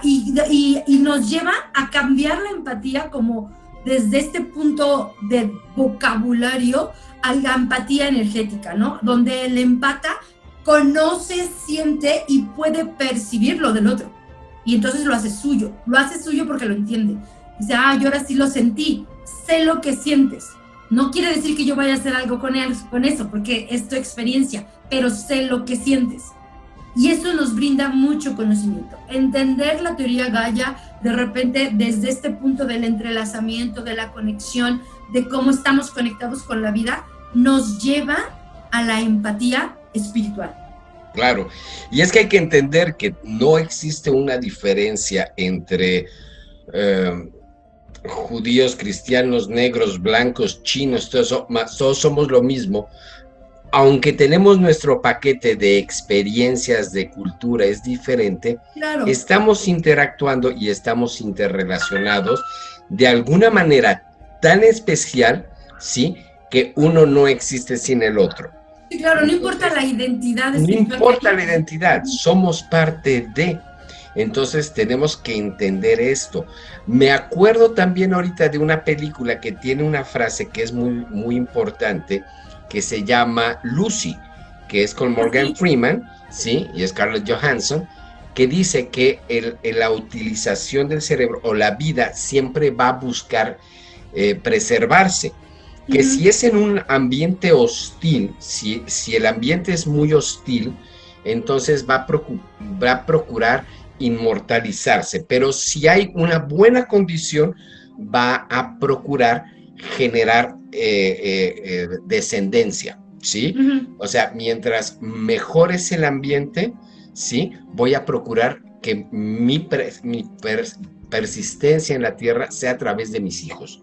y nos lleva a cambiar la empatía como desde este punto de vocabulario a la empatía energética, ¿no? Donde el empata conoce, siente y puede percibir lo del otro. Y entonces lo hace suyo porque lo entiende. Dice, yo ahora sí lo sentí, sé lo que sientes. No quiere decir que yo vaya a hacer algo con eso, porque es tu experiencia, pero sé lo que sientes. Y eso nos brinda mucho conocimiento. Entender la teoría Gaia, de repente, desde este punto del entrelazamiento, de la conexión, de cómo estamos conectados con la vida, nos lleva a la empatía espiritual. Claro, y es que hay que entender que no existe una diferencia entre judíos, cristianos, negros, blancos, chinos, todos somos lo mismo. Aunque tenemos nuestro paquete de experiencias, de cultura, es diferente, claro, estamos interactuando y estamos interrelacionados de alguna manera tan especial, ¿sí?, que uno no existe sin el otro. Sí, claro, no importa la identidad. No importa la identidad, somos parte de. Entonces tenemos que entender esto. Me acuerdo también ahorita de una película que tiene una frase que es muy, muy importante, que se llama Lucy, que es con Morgan Freeman, ¿sí?, y Scarlett Johansson, que dice que la utilización del cerebro o la vida siempre va a buscar preservarse. Que si es en un ambiente hostil, si el ambiente es muy hostil, entonces va a procurar inmortalizarse, pero si hay una buena condición, va a procurar generar descendencia, ¿sí? O sea, mientras mejor es el ambiente, ¿sí?, voy a procurar que mi persistencia en la tierra sea a través de mis hijos.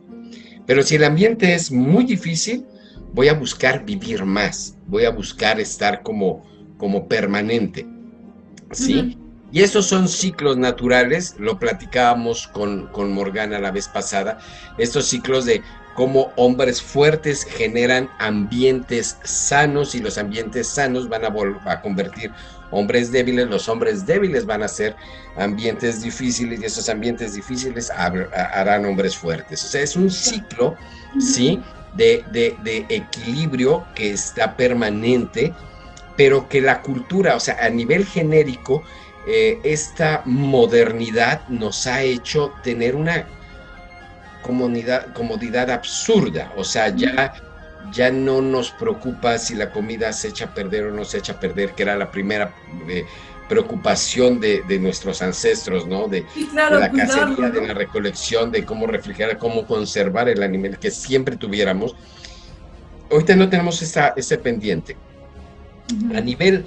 Pero si el ambiente es muy difícil, voy a buscar vivir más, voy a buscar estar como permanente, ¿sí? Y esos son ciclos naturales, lo platicábamos con Morgana la vez pasada, estos ciclos de cómo hombres fuertes generan ambientes sanos y los ambientes sanos van a convertir hombres débiles, los hombres débiles van a ser ambientes difíciles y esos ambientes difíciles harán hombres fuertes. O sea, es un ciclo, ¿sí?, de equilibrio que está permanente, pero que la cultura, o sea, a nivel genérico, esta modernidad nos ha hecho tener una comodidad absurda, o sea, ya no nos preocupa si la comida se echa a perder o no se echa a perder, que era la primera preocupación de nuestros ancestros, ¿no? De la cacería, de la recolección, de cómo refrigerar, cómo conservar el animal que siempre tuviéramos. Ahorita no tenemos ese pendiente. A nivel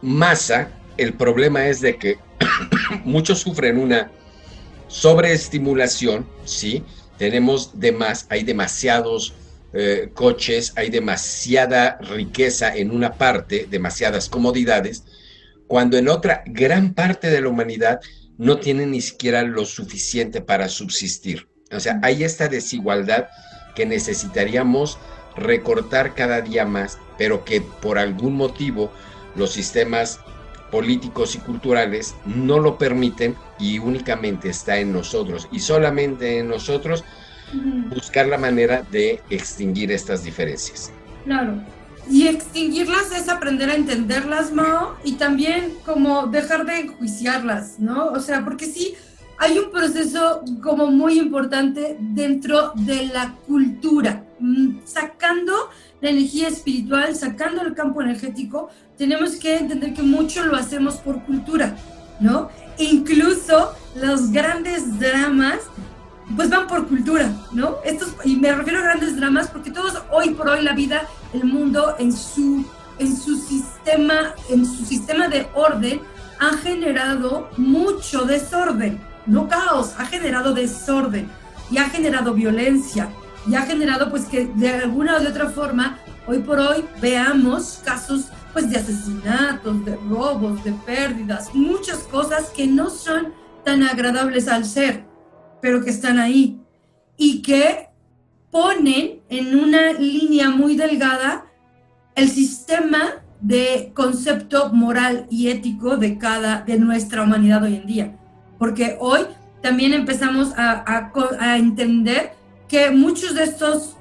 masa, el problema es de que muchos sufren una sobreestimulación, ¿sí? Hay demasiados coches, hay demasiada riqueza en una parte, demasiadas comodidades, cuando en otra gran parte de la humanidad no tiene ni siquiera lo suficiente para subsistir. O sea, hay esta desigualdad que necesitaríamos recortar cada día más, pero que por algún motivo los sistemas políticos y culturales no lo permiten y únicamente está en nosotros y solamente en nosotros buscar la manera de extinguir estas diferencias. Claro, y extinguirlas es aprender a entenderlas, Mao, y también como dejar de enjuiciarlas, ¿no? O sea, porque sí, hay un proceso como muy importante dentro de la cultura, sacando la energía espiritual, sacando el campo energético, tenemos que entender que mucho lo hacemos por cultura, ¿no? E incluso los grandes dramas, pues van por cultura, ¿no? Y me refiero a grandes dramas porque todos, hoy por hoy, la vida, el mundo, en su sistema de orden, ha generado mucho desorden, no caos, ha generado desorden y ha generado violencia y ha generado pues que de alguna o de otra forma hoy por hoy veamos casos pues de asesinatos, de robos, de pérdidas, muchas cosas que no son tan agradables al ser, pero que están ahí y que ponen en una línea muy delgada el sistema de concepto moral y ético de nuestra humanidad hoy en día. Porque hoy también empezamos a entender que muchos de estos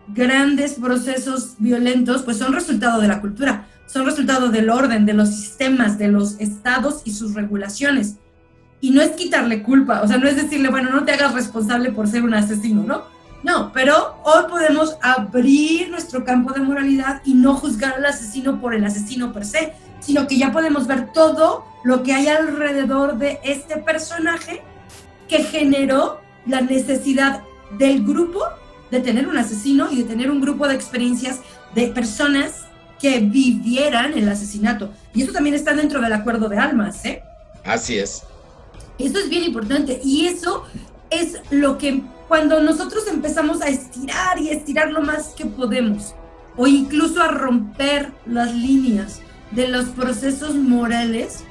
grandes procesos violentos pues son resultado de la cultura, son resultado del orden, de los sistemas, de los estados y sus regulaciones. Y no es quitarle culpa, o sea, no es decirle, bueno, no te hagas responsable por ser un asesino, ¿no? No, pero hoy podemos abrir nuestro campo de moralidad y no juzgar al asesino por el asesino per se, sino que ya podemos ver todo lo que hay alrededor de este personaje que generó la necesidad del grupo de tener un asesino y de tener un grupo de experiencias de personas que vivieran el asesinato. Y eso también está dentro del acuerdo de almas, ¿eh? Así es. Eso es bien importante y eso es lo que cuando nosotros empezamos a estirar y estirar lo más que podemos o incluso a romper las líneas de los procesos morales,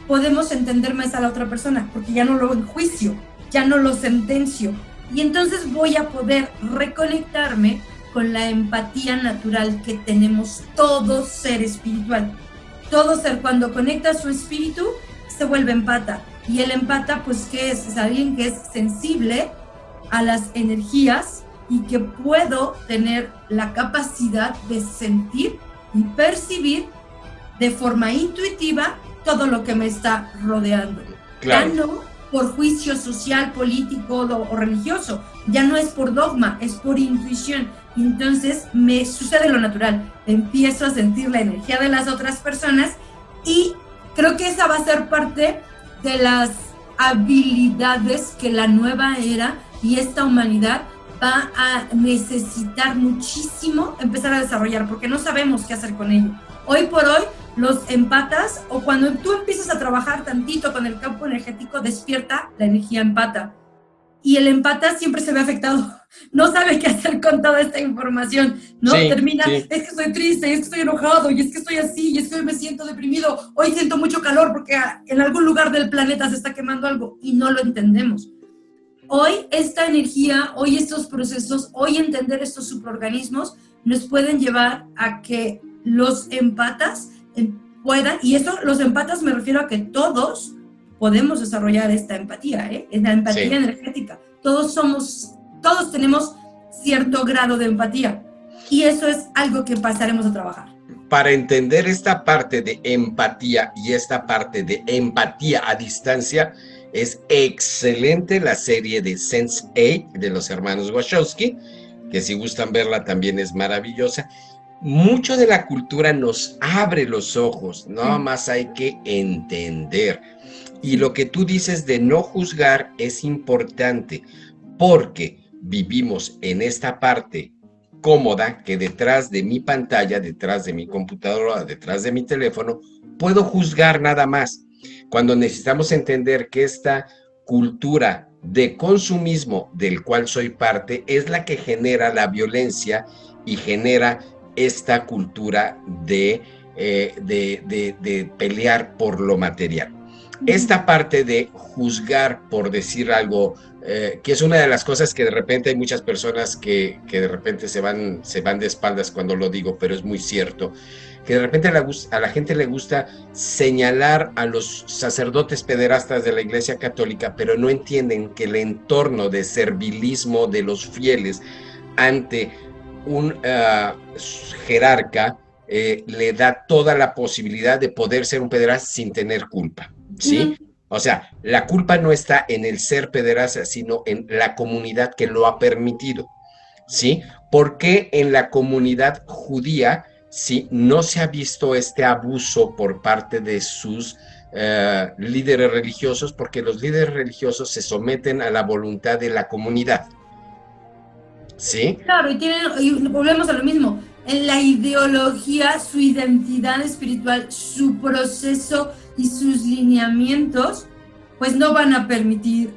podemos entender más a la otra persona porque ya no lo enjuicio, ya no lo sentencio y entonces voy a poder reconectarme con la empatía natural que tenemos todo ser espiritual. Todo ser cuando conecta su espíritu se vuelve empata. Y el empata, pues, ¿qué es? Es alguien que es sensible a las energías y que puedo tener la capacidad de sentir y percibir de forma intuitiva todo lo que me está rodeando. Claro. Ya no por juicio social, político o religioso, ya no es por dogma, es por intuición. Entonces me sucede lo natural, empiezo a sentir la energía de las otras personas y creo que esa va a ser parte de las habilidades que la nueva era y esta humanidad va a necesitar muchísimo empezar a desarrollar, porque no sabemos qué hacer con ello. Hoy por hoy, los empatas, o cuando tú empiezas a trabajar tantito con el campo energético, despierta la energía empata. Y el empata siempre se ve afectado, no sabe qué hacer con toda esta información, ¿no? Sí, Termina, sí. es que estoy triste, es que estoy enojado, y es que estoy así, y es que hoy me siento deprimido, hoy siento mucho calor porque en algún lugar del planeta se está quemando algo, y no lo entendemos. Hoy esta energía, hoy estos procesos, hoy entender estos superorganismos nos pueden llevar a que los empatas puedan, y eso, los empatas me refiero a que todos podemos desarrollar esta empatía, la empatía Sí. energética. Todos tenemos cierto grado de empatía y eso es algo que pasaremos a trabajar. Para entender esta parte de empatía y esta parte de empatía a distancia, es excelente la serie de Sense8 de los hermanos Wachowski, que si gustan verla también es maravillosa. Mucho de la cultura nos abre los ojos, nada más hay que entender. Y lo que tú dices de no juzgar es importante, porque vivimos en esta parte cómoda que detrás de mi pantalla, detrás de mi computadora, detrás de mi teléfono, puedo juzgar nada más. Cuando necesitamos entender que esta cultura de consumismo del cual soy parte es la que genera la violencia y genera esta cultura de pelear por lo material. Esta parte de juzgar por decir algo, que es una de las cosas que de repente hay muchas personas que de repente se van de espaldas cuando lo digo, pero es muy cierto, que de repente a la gente le gusta señalar a los sacerdotes pederastas de la Iglesia Católica, pero no entienden que el entorno de servilismo de los fieles ante un jerarca le da toda la posibilidad de poder ser un pederasta sin tener culpa, ¿sí? O sea, la culpa no está en el ser pederasta, sino en la comunidad que lo ha permitido, ¿sí? ¿Por qué en la comunidad judía si no se ha visto este abuso por parte de sus líderes religiosos? Porque los líderes religiosos se someten a la voluntad de la comunidad, ¿sí? Claro, y volvemos a lo mismo. En la ideología, su identidad espiritual, su proceso y sus lineamientos, pues no van a permitir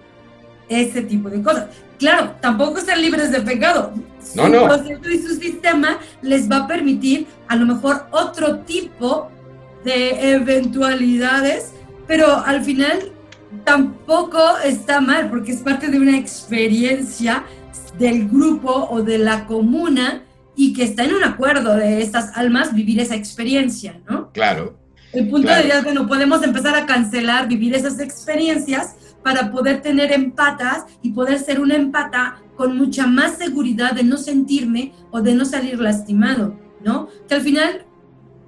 ese tipo de cosas. Claro, tampoco están libres de pecado. Su proceso y su sistema les va a permitir a lo mejor otro tipo de eventualidades, pero al final tampoco está mal, porque es parte de una experiencia del grupo o de la comuna y que está en un acuerdo de estas almas vivir esa experiencia, ¿no? Claro. El punto de vista es que no podemos empezar a cancelar vivir esas experiencias para poder tener empatas y poder ser un empata con mucha más seguridad de no sentirme o de no salir lastimado, ¿no? Que al final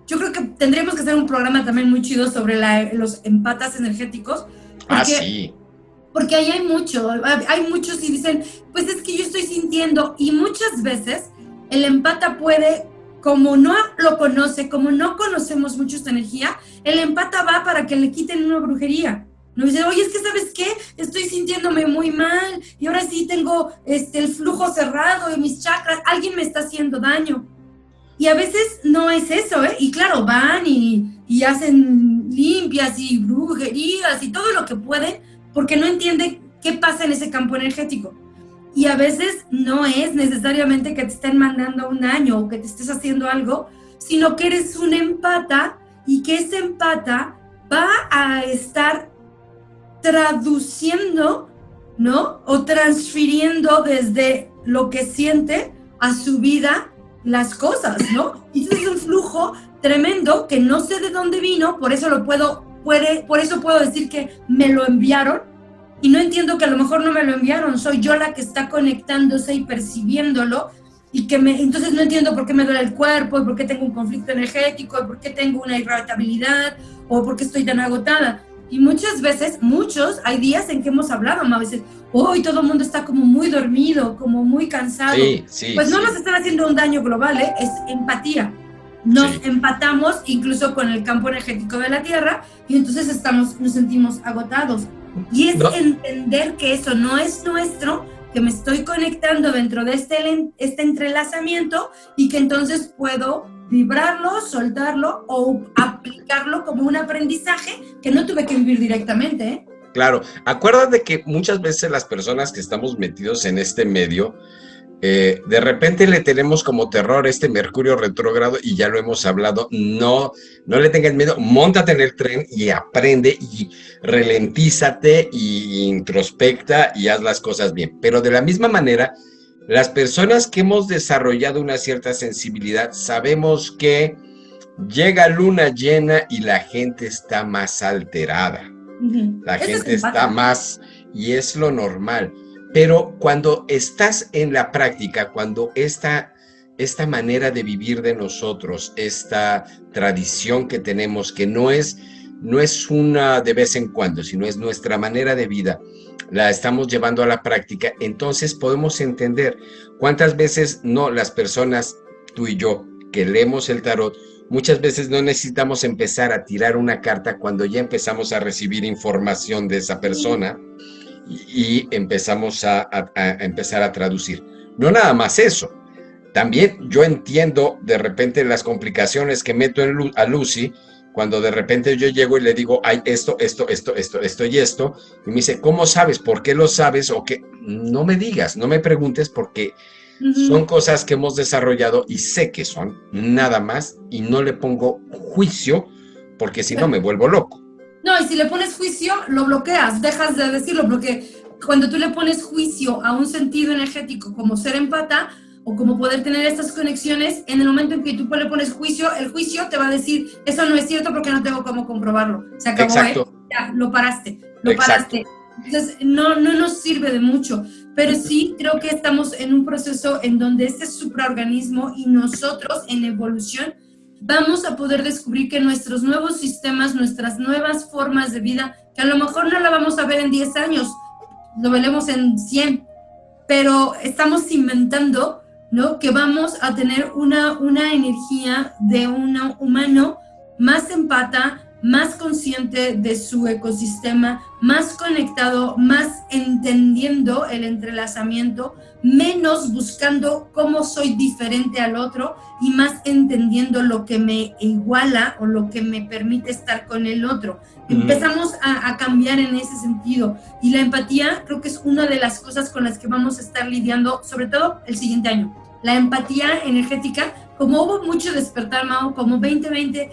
yo creo que tendríamos que hacer un programa también muy chido sobre los empatas energéticos, Sí. Porque ahí hay muchos y dicen, pues es que yo estoy sintiendo, y muchas veces el empata puede, como no lo conoce, como no conocemos mucho esta energía, el empata va para que le quiten una brujería. No dice, oye, es que ¿sabes qué? Estoy sintiéndome muy mal, y ahora sí tengo el flujo cerrado y mis chakras, alguien me está haciendo daño. Y a veces no es eso, ¿eh? Y claro, van y hacen limpias y brujerías y todo lo que pueden, porque no entienden qué pasa en ese campo energético. Y a veces no es necesariamente que te estén mandando un daño o que te estés haciendo algo, sino que eres un empata y que ese empata va a estar traduciendo, ¿no? O transfiriendo desde lo que siente a su vida las cosas, ¿no? Y es un flujo tremendo que no sé de dónde vino, por eso puedo decir que me lo enviaron, y no entiendo que a lo mejor no me lo enviaron, soy yo la que está conectándose y percibiéndolo, y entonces no entiendo por qué me duele el cuerpo, y por qué tengo un conflicto energético, y por qué tengo una irritabilidad, o por qué estoy tan agotada. Y muchas veces, hay días en que hemos hablado, a veces, hoy todo el mundo está como muy dormido, como muy cansado. Sí, pues no nos están haciendo un daño global, es empatía. Nos empatamos incluso con el campo energético de la Tierra, y entonces nos sentimos agotados. Y es entender que eso no es nuestro, que me estoy conectando dentro de este entrelazamiento, y que entonces puedo vibrarlo, soltarlo o aplicarlo como un aprendizaje que no tuve que vivir directamente, ¿eh? Claro, acuérdate que muchas veces las personas que estamos metidos en este medio, de repente le tenemos como terror Mercurio retrógrado, y ya lo hemos hablado. No le tengas miedo, móntate en el tren y aprende y ralentízate y introspecta y haz las cosas bien. Pero de la misma manera, las personas que hemos desarrollado una cierta sensibilidad sabemos que llega luna llena y la gente está más alterada. La gente está más, y es lo normal. Pero cuando estás en la práctica, cuando esta manera de vivir de nosotros, esta tradición que tenemos, que no es una de vez en cuando, sino es nuestra manera de vida, la estamos llevando a la práctica, entonces podemos entender cuántas veces las personas, tú y yo, que leemos el tarot, muchas veces no necesitamos empezar a tirar una carta cuando ya empezamos a recibir información de esa persona y empezamos a empezar a traducir. No nada más eso, también yo entiendo de repente las complicaciones que meto a Lucy, cuando de repente yo llego y le digo, hay esto y esto, y me dice, ¿cómo sabes? ¿Por qué lo sabes? O que no me digas, no me preguntes, porque son cosas que hemos desarrollado y sé que son, nada más, y no le pongo juicio, porque si no me vuelvo loco. No, y si le pones juicio, lo bloqueas, dejas de decirlo, porque cuando tú le pones juicio a un sentido energético como ser empata, o como poder tener estas conexiones, en el momento en que tú le pones juicio, el juicio te va a decir, eso no es cierto porque no tengo cómo comprobarlo. Se acabó, exacto. Ya, lo paraste. Entonces, no nos sirve de mucho, pero sí creo que estamos en un proceso en donde este supraorganismo y nosotros en evolución vamos a poder descubrir que nuestros nuevos sistemas, nuestras nuevas formas de vida, que a lo mejor no la vamos a ver en 10 años, lo veremos en 100, pero estamos cimentando, ¿no? Que vamos a tener una energía de un humano más empata, más consciente de su ecosistema, más conectado, más entendiendo el entrelazamiento, menos buscando cómo soy diferente al otro y más entendiendo lo que me iguala o lo que me permite estar con el otro. Empezamos a cambiar en ese sentido, y la empatía creo que es una de las cosas con las que vamos a estar lidiando, sobre todo el siguiente año. La empatía energética, como hubo mucho despertar, Mau, como 2020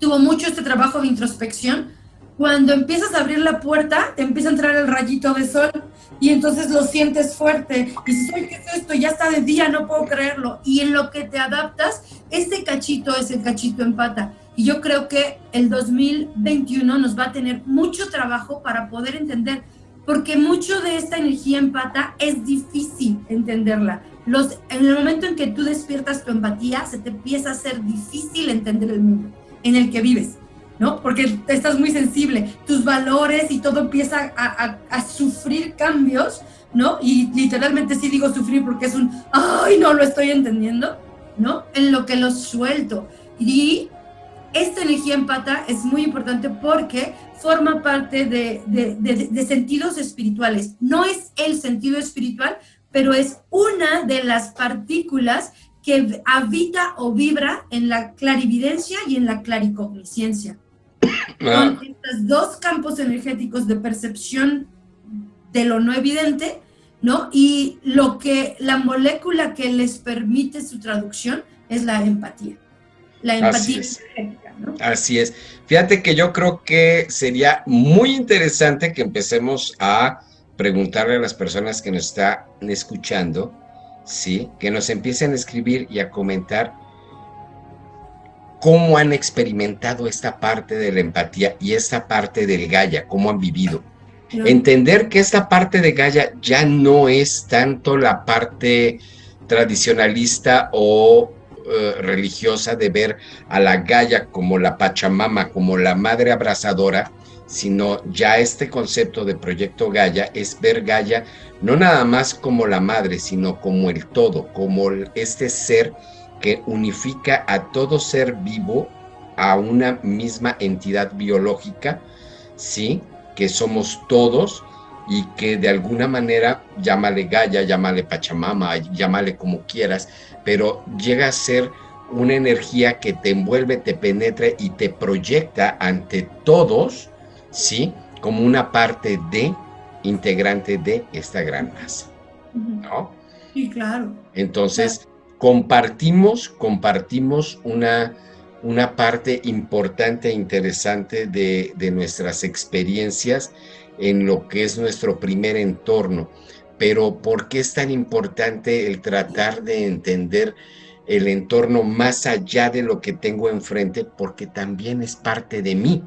tuvo mucho este trabajo de introspección, cuando empiezas a abrir la puerta, te empieza a entrar el rayito de sol, y entonces lo sientes fuerte, y dices, oye, ¿qué es esto? Ya está de día, no puedo creerlo, y en lo que te adaptas, este cachito es el cachito empata, y yo creo que el 2021 nos va a tener mucho trabajo para poder entender, porque mucho de esta energía empata es difícil entenderla. En el momento en que tú despiertas tu empatía, se te empieza a hacer difícil entender el mundo en el que vives, ¿no? Porque estás muy sensible, tus valores y todo empieza a sufrir cambios, ¿no? Y literalmente sí digo sufrir porque es ¡ay, no lo estoy entendiendo! ¿No? En lo que lo suelto. Y esta energía empata es muy importante porque forma parte de sentidos espirituales. No es el sentido espiritual, pero es una de las partículas que habita o vibra en la clarividencia y en la claricognisciencia. Son estos dos campos energéticos de percepción de lo no evidente, ¿no? Y la molécula que les permite su traducción es la empatía. La empatía energética, ¿no? Así es. Fíjate que yo creo que sería muy interesante que empecemos a preguntarle a las personas que nos están escuchando, ¿sí? Que nos empiecen a escribir y a comentar cómo han experimentado esta parte de la empatía y esta parte del Gaia, cómo han vivido. No. Entender que esta parte de Gaia ya no es tanto la parte tradicionalista o religiosa de ver a la Gaia como la Pachamama, como la madre abrazadora, sino ya este concepto de proyecto Gaia es ver Gaia no nada más como la madre, sino como el todo, como este ser que unifica a todo ser vivo a una misma entidad biológica, ¿sí? Que somos todos y que de alguna manera, llámale Gaia, llámale Pachamama, llámale como quieras, pero llega a ser una energía que te envuelve, te penetra y te proyecta ante todos, ¿sí? Como una parte integrante de esta gran masa, ¿no? Sí, claro. Entonces, claro. Compartimos una parte importante e interesante de nuestras experiencias en lo que es nuestro primer entorno. Pero ¿por qué es tan importante el tratar de entender el entorno más allá de lo que tengo enfrente? Porque también es parte de mí,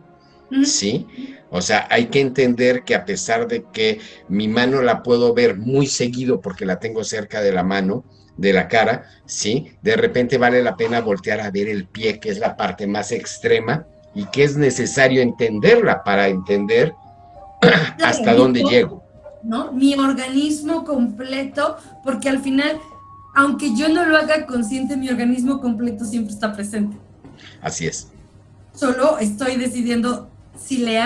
¿sí? O sea, hay que entender que a pesar de que mi mano la puedo ver muy seguido porque la tengo cerca de la mano, de la cara, ¿sí? De repente vale la pena voltear a ver el pie, que es la parte más extrema y que es necesario entenderla para entender hasta dónde llego. ¿No? Mi organismo completo, porque al final, aunque yo no lo haga consciente, mi organismo completo siempre está presente. Así es. Solo estoy decidiendo si le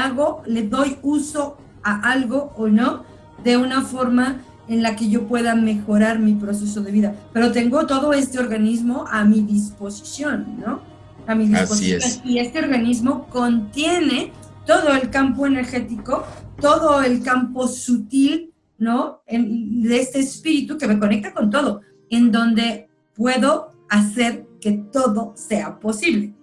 doy uso a algo o no, de una forma en la que yo pueda mejorar mi proceso de vida. Pero tengo todo este organismo a mi disposición, ¿no? A mi disposición. Así es. Y este organismo contiene todo el campo energético, todo el campo sutil, ¿no? De este espíritu que me conecta con todo, en donde puedo hacer que todo sea posible,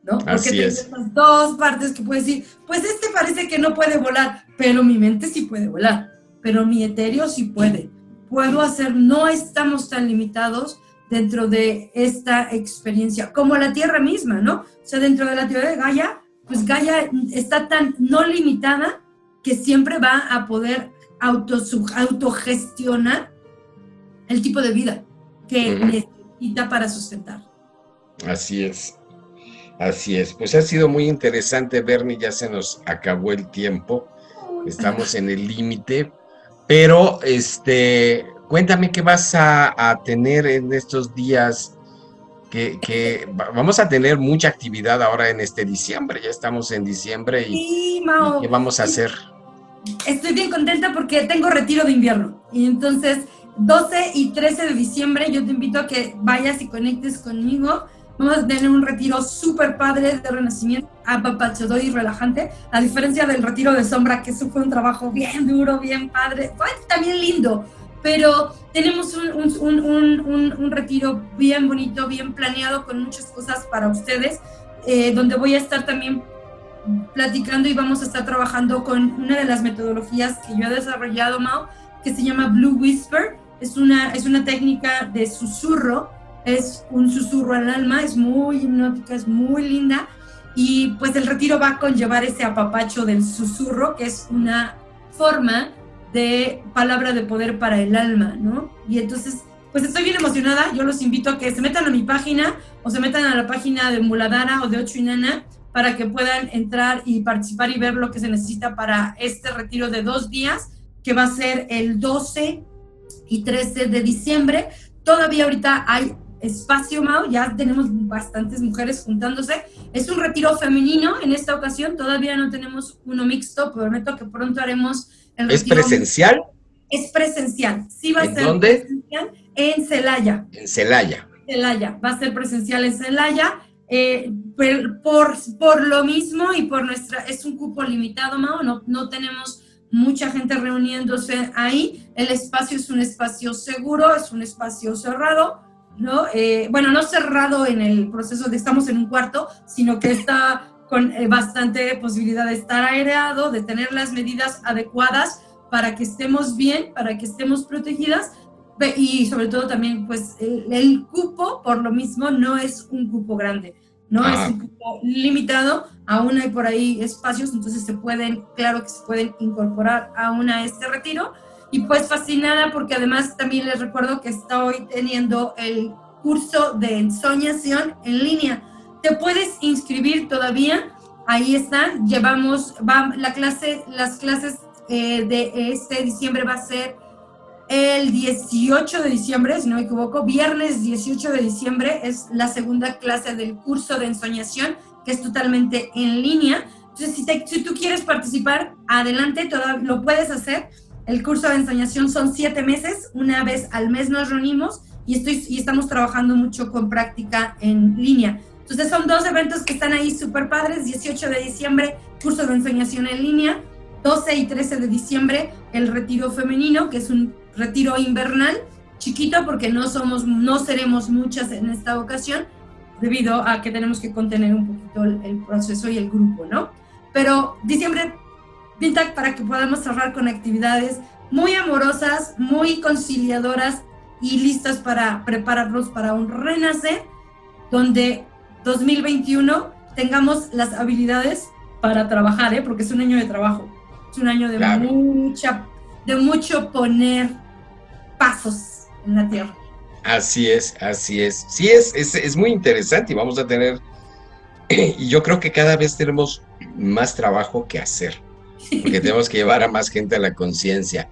¿no? Porque así tengo es. estas dos partes que puedo decir, pues parece que no puede volar, pero mi mente sí puede volar, pero mi etéreo sí puede. Puedo hacer, no estamos tan limitados dentro de esta experiencia, como la Tierra misma, ¿no? O sea, dentro de la teoría de Gaia, pues Gaia está tan no limitada que siempre va a poder autogestionar el tipo de vida que necesita para sustentar. Así es. Así es. Pues ha sido muy interesante, Bernie, ya se nos acabó el tiempo. Estamos en el límite, pero cuéntame qué vas a tener en estos días, que vamos a tener mucha actividad ahora en diciembre, ya estamos en diciembre y, sí, Mao, ¿y qué vamos a hacer? Estoy bien contenta porque tengo retiro de invierno y entonces 12 y 13 de diciembre yo te invito a que vayas y conectes conmigo. Vamos a tener un retiro súper padre de renacimiento, apapachador y relajante, a diferencia del retiro de sombra, que eso fue un trabajo bien duro, bien padre, fue también lindo, pero tenemos un retiro bien bonito, bien planeado, con muchas cosas para ustedes, donde voy a estar también platicando y vamos a estar trabajando con una de las metodologías que yo he desarrollado, Mao, que se llama Blue Whisper. Es una técnica de susurro, es un susurro al alma, es muy hipnótica, es muy linda, y pues el retiro va a conllevar ese apapacho del susurro, que es una forma de palabra de poder para el alma, ¿no? Y entonces, pues estoy bien emocionada. Yo los invito a que se metan a mi página o se metan a la página de Muladhara o de Ocho y Nana para que puedan entrar y participar y ver lo que se necesita para este retiro de 2 días, que va a ser el 12 y 13 de diciembre. Todavía ahorita hay espacio, Mau, ya tenemos bastantes mujeres juntándose. Es un retiro femenino en esta ocasión, todavía no tenemos uno mixto, prometo que pronto haremos el retiro. ¿Es presencial? Es presencial, sí va a ser ¿Dónde? presencial en Celaya. En Celaya. Celaya, va a ser presencial en Celaya, por lo mismo y por es un cupo limitado, Mau, no tenemos mucha gente reuniéndose ahí, el espacio es un espacio seguro, es un espacio cerrado, ¿no? Bueno, no cerrado en el proceso de estamos en un cuarto, sino que está con bastante posibilidad de estar aireado, de tener las medidas adecuadas para que estemos bien, para que estemos protegidas, y sobre todo también, pues, el cupo, por lo mismo, no es un cupo grande, no es un cupo limitado, aún hay por ahí espacios, entonces claro que se pueden incorporar aún a este retiro, y pues fascinada porque además también les recuerdo que estoy teniendo el curso de ensoñación en línea. Te puedes inscribir todavía, ahí están, las clases de este diciembre va a ser el 18 de diciembre, si no me equivoco, viernes 18 de diciembre es la segunda clase del curso de ensoñación, que es totalmente en línea. Entonces, si tú quieres participar, adelante, lo puedes hacer. El curso de ensoñación son 7 meses, una vez al mes nos reunimos y estamos trabajando mucho con práctica en línea. Entonces son 2 eventos que están ahí súper padres, 18 de diciembre, curso de ensoñación en línea, 12 y 13 de diciembre, el retiro femenino, que es un retiro invernal, chiquito porque no seremos muchas en esta ocasión, debido a que tenemos que contener un poquito el proceso y el grupo, ¿no? Pero diciembre pinta para que podamos cerrar con actividades muy amorosas, muy conciliadoras y listas para prepararnos para un renacer, donde 2021 tengamos las habilidades para trabajar, porque es un año de trabajo, es un año de mucho poner pasos en la tierra. Así es. Sí, es muy interesante y vamos a tener, y yo creo que cada vez tenemos más trabajo que hacer, porque tenemos que llevar a más gente a la conciencia.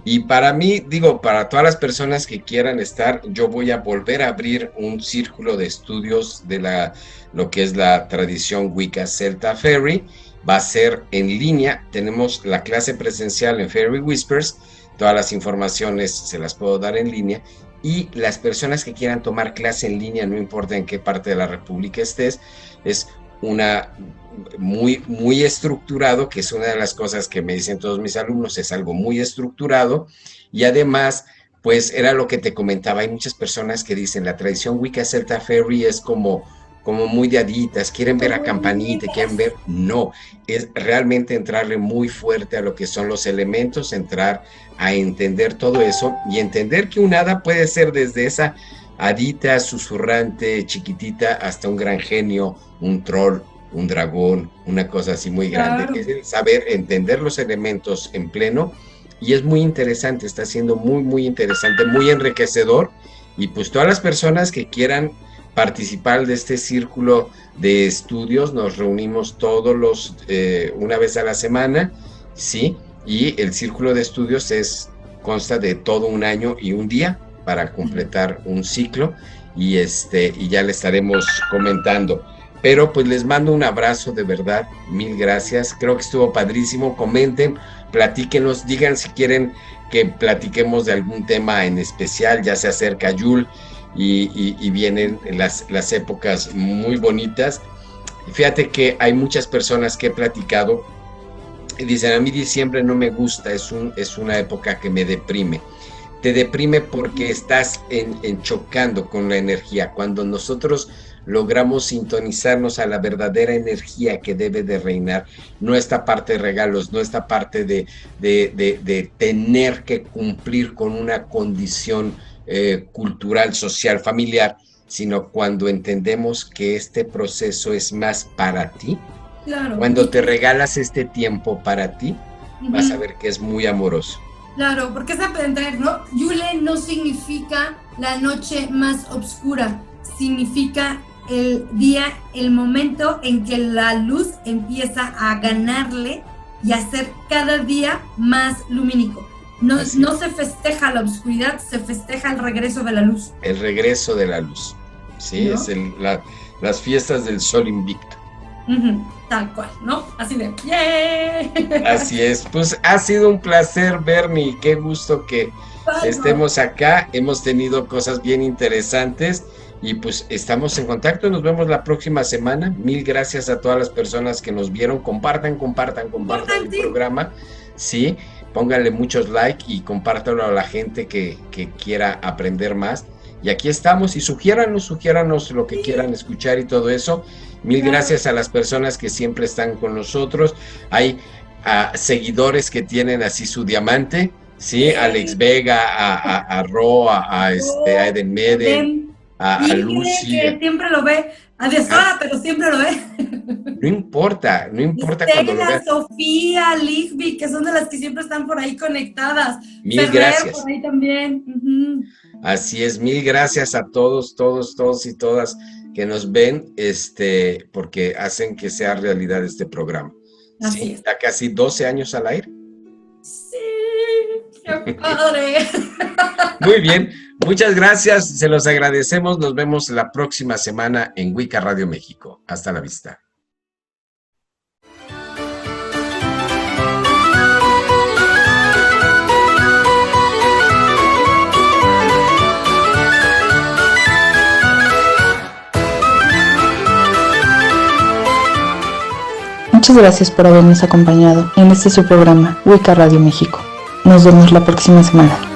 Y para mí, para todas las personas que quieran estar, yo voy a volver a abrir un círculo de estudios de lo que es la tradición Wicca Celta Fairy. Va a ser en línea, tenemos la clase presencial en Fairy Whispers, todas las informaciones se las puedo dar en línea, y las personas que quieran tomar clase en línea, no importa en qué parte de la República estés, es una muy, muy estructurado, que es una de las cosas que me dicen todos mis alumnos, es algo muy estructurado, y además, pues era lo que te comentaba, hay muchas personas que dicen, la tradición Wicca Celta Fairy es como muy de haditas, quieren ver a Campanita, no, es realmente entrarle muy fuerte a lo que son los elementos, entrar a entender todo eso, y entender que un hada puede ser desde esa hadita susurrante, chiquitita, hasta un gran genio, un troll, un dragón, una cosa así muy grande. Claro. Es el saber entender los elementos en pleno, y es muy interesante, está siendo muy, muy interesante, muy enriquecedor, y pues todas las personas que quieran participar de este círculo de estudios, nos reunimos todos una vez a la semana, ¿sí? Y el círculo de estudios consta de todo un año y un día para completar un ciclo, y ya le estaremos comentando. Pero pues les mando un abrazo, de verdad, mil gracias, creo que estuvo padrísimo. Comenten, platíquenos, digan si quieren que platiquemos de algún tema en especial, ya se acerca Yule y vienen las épocas muy bonitas. Fíjate que hay muchas personas que he platicado y dicen, a mí diciembre no me gusta, es una época que me deprime. Te deprime porque estás chocando con la energía. Cuando nosotros logramos sintonizarnos a la verdadera energía que debe de reinar, no esta parte de regalos, no esta parte de tener que cumplir con una condición cultural, social, familiar, sino cuando entendemos que este proceso es más para ti. Claro. Cuando te regalas este tiempo para ti, vas a ver que es muy amoroso. Claro, porque es aprender, ¿no? Yule no significa la noche más oscura, significa el día, el momento en que la luz empieza a ganarle y a ser cada día más lumínico. No se festeja la oscuridad, se festeja el regreso de la luz. El regreso de la luz, sí, ¿no? Es las fiestas del sol invicto. Tal cual, ¿no? Así de ¡yay! Así es, pues ha sido un placer, Bernie, qué gusto que estemos acá, hemos tenido cosas bien interesantes y pues estamos en contacto, nos vemos la próxima semana. Mil gracias a todas las personas que nos vieron, compartan el programa, sí, pónganle muchos like y compártanlo a la gente que quiera aprender más. Y aquí estamos, y sugiéranos lo que quieran escuchar y todo eso. Mil gracias a las personas que siempre están con nosotros. Hay seguidores que tienen así su diamante, ¿sí? Alex Vega, a Ro, a Eden Meden, a Lucy. Que siempre lo ve, a deshora, pero siempre lo ve. No importa cuando lo veas. Sofía, Ligby, que son de las que siempre están por ahí conectadas. Mil gracias. Por ahí también. Así es, mil gracias a todos y todas que nos ven, porque hacen que sea realidad este programa. Así ¿Sí? es. Está casi 12 años al aire. Sí, qué padre. Muy bien, muchas gracias, se los agradecemos, nos vemos la próxima semana en Wicca Radio México. Hasta la vista. Muchas gracias por habernos acompañado en este su programa, Wicca Radio México. Nos vemos la próxima semana.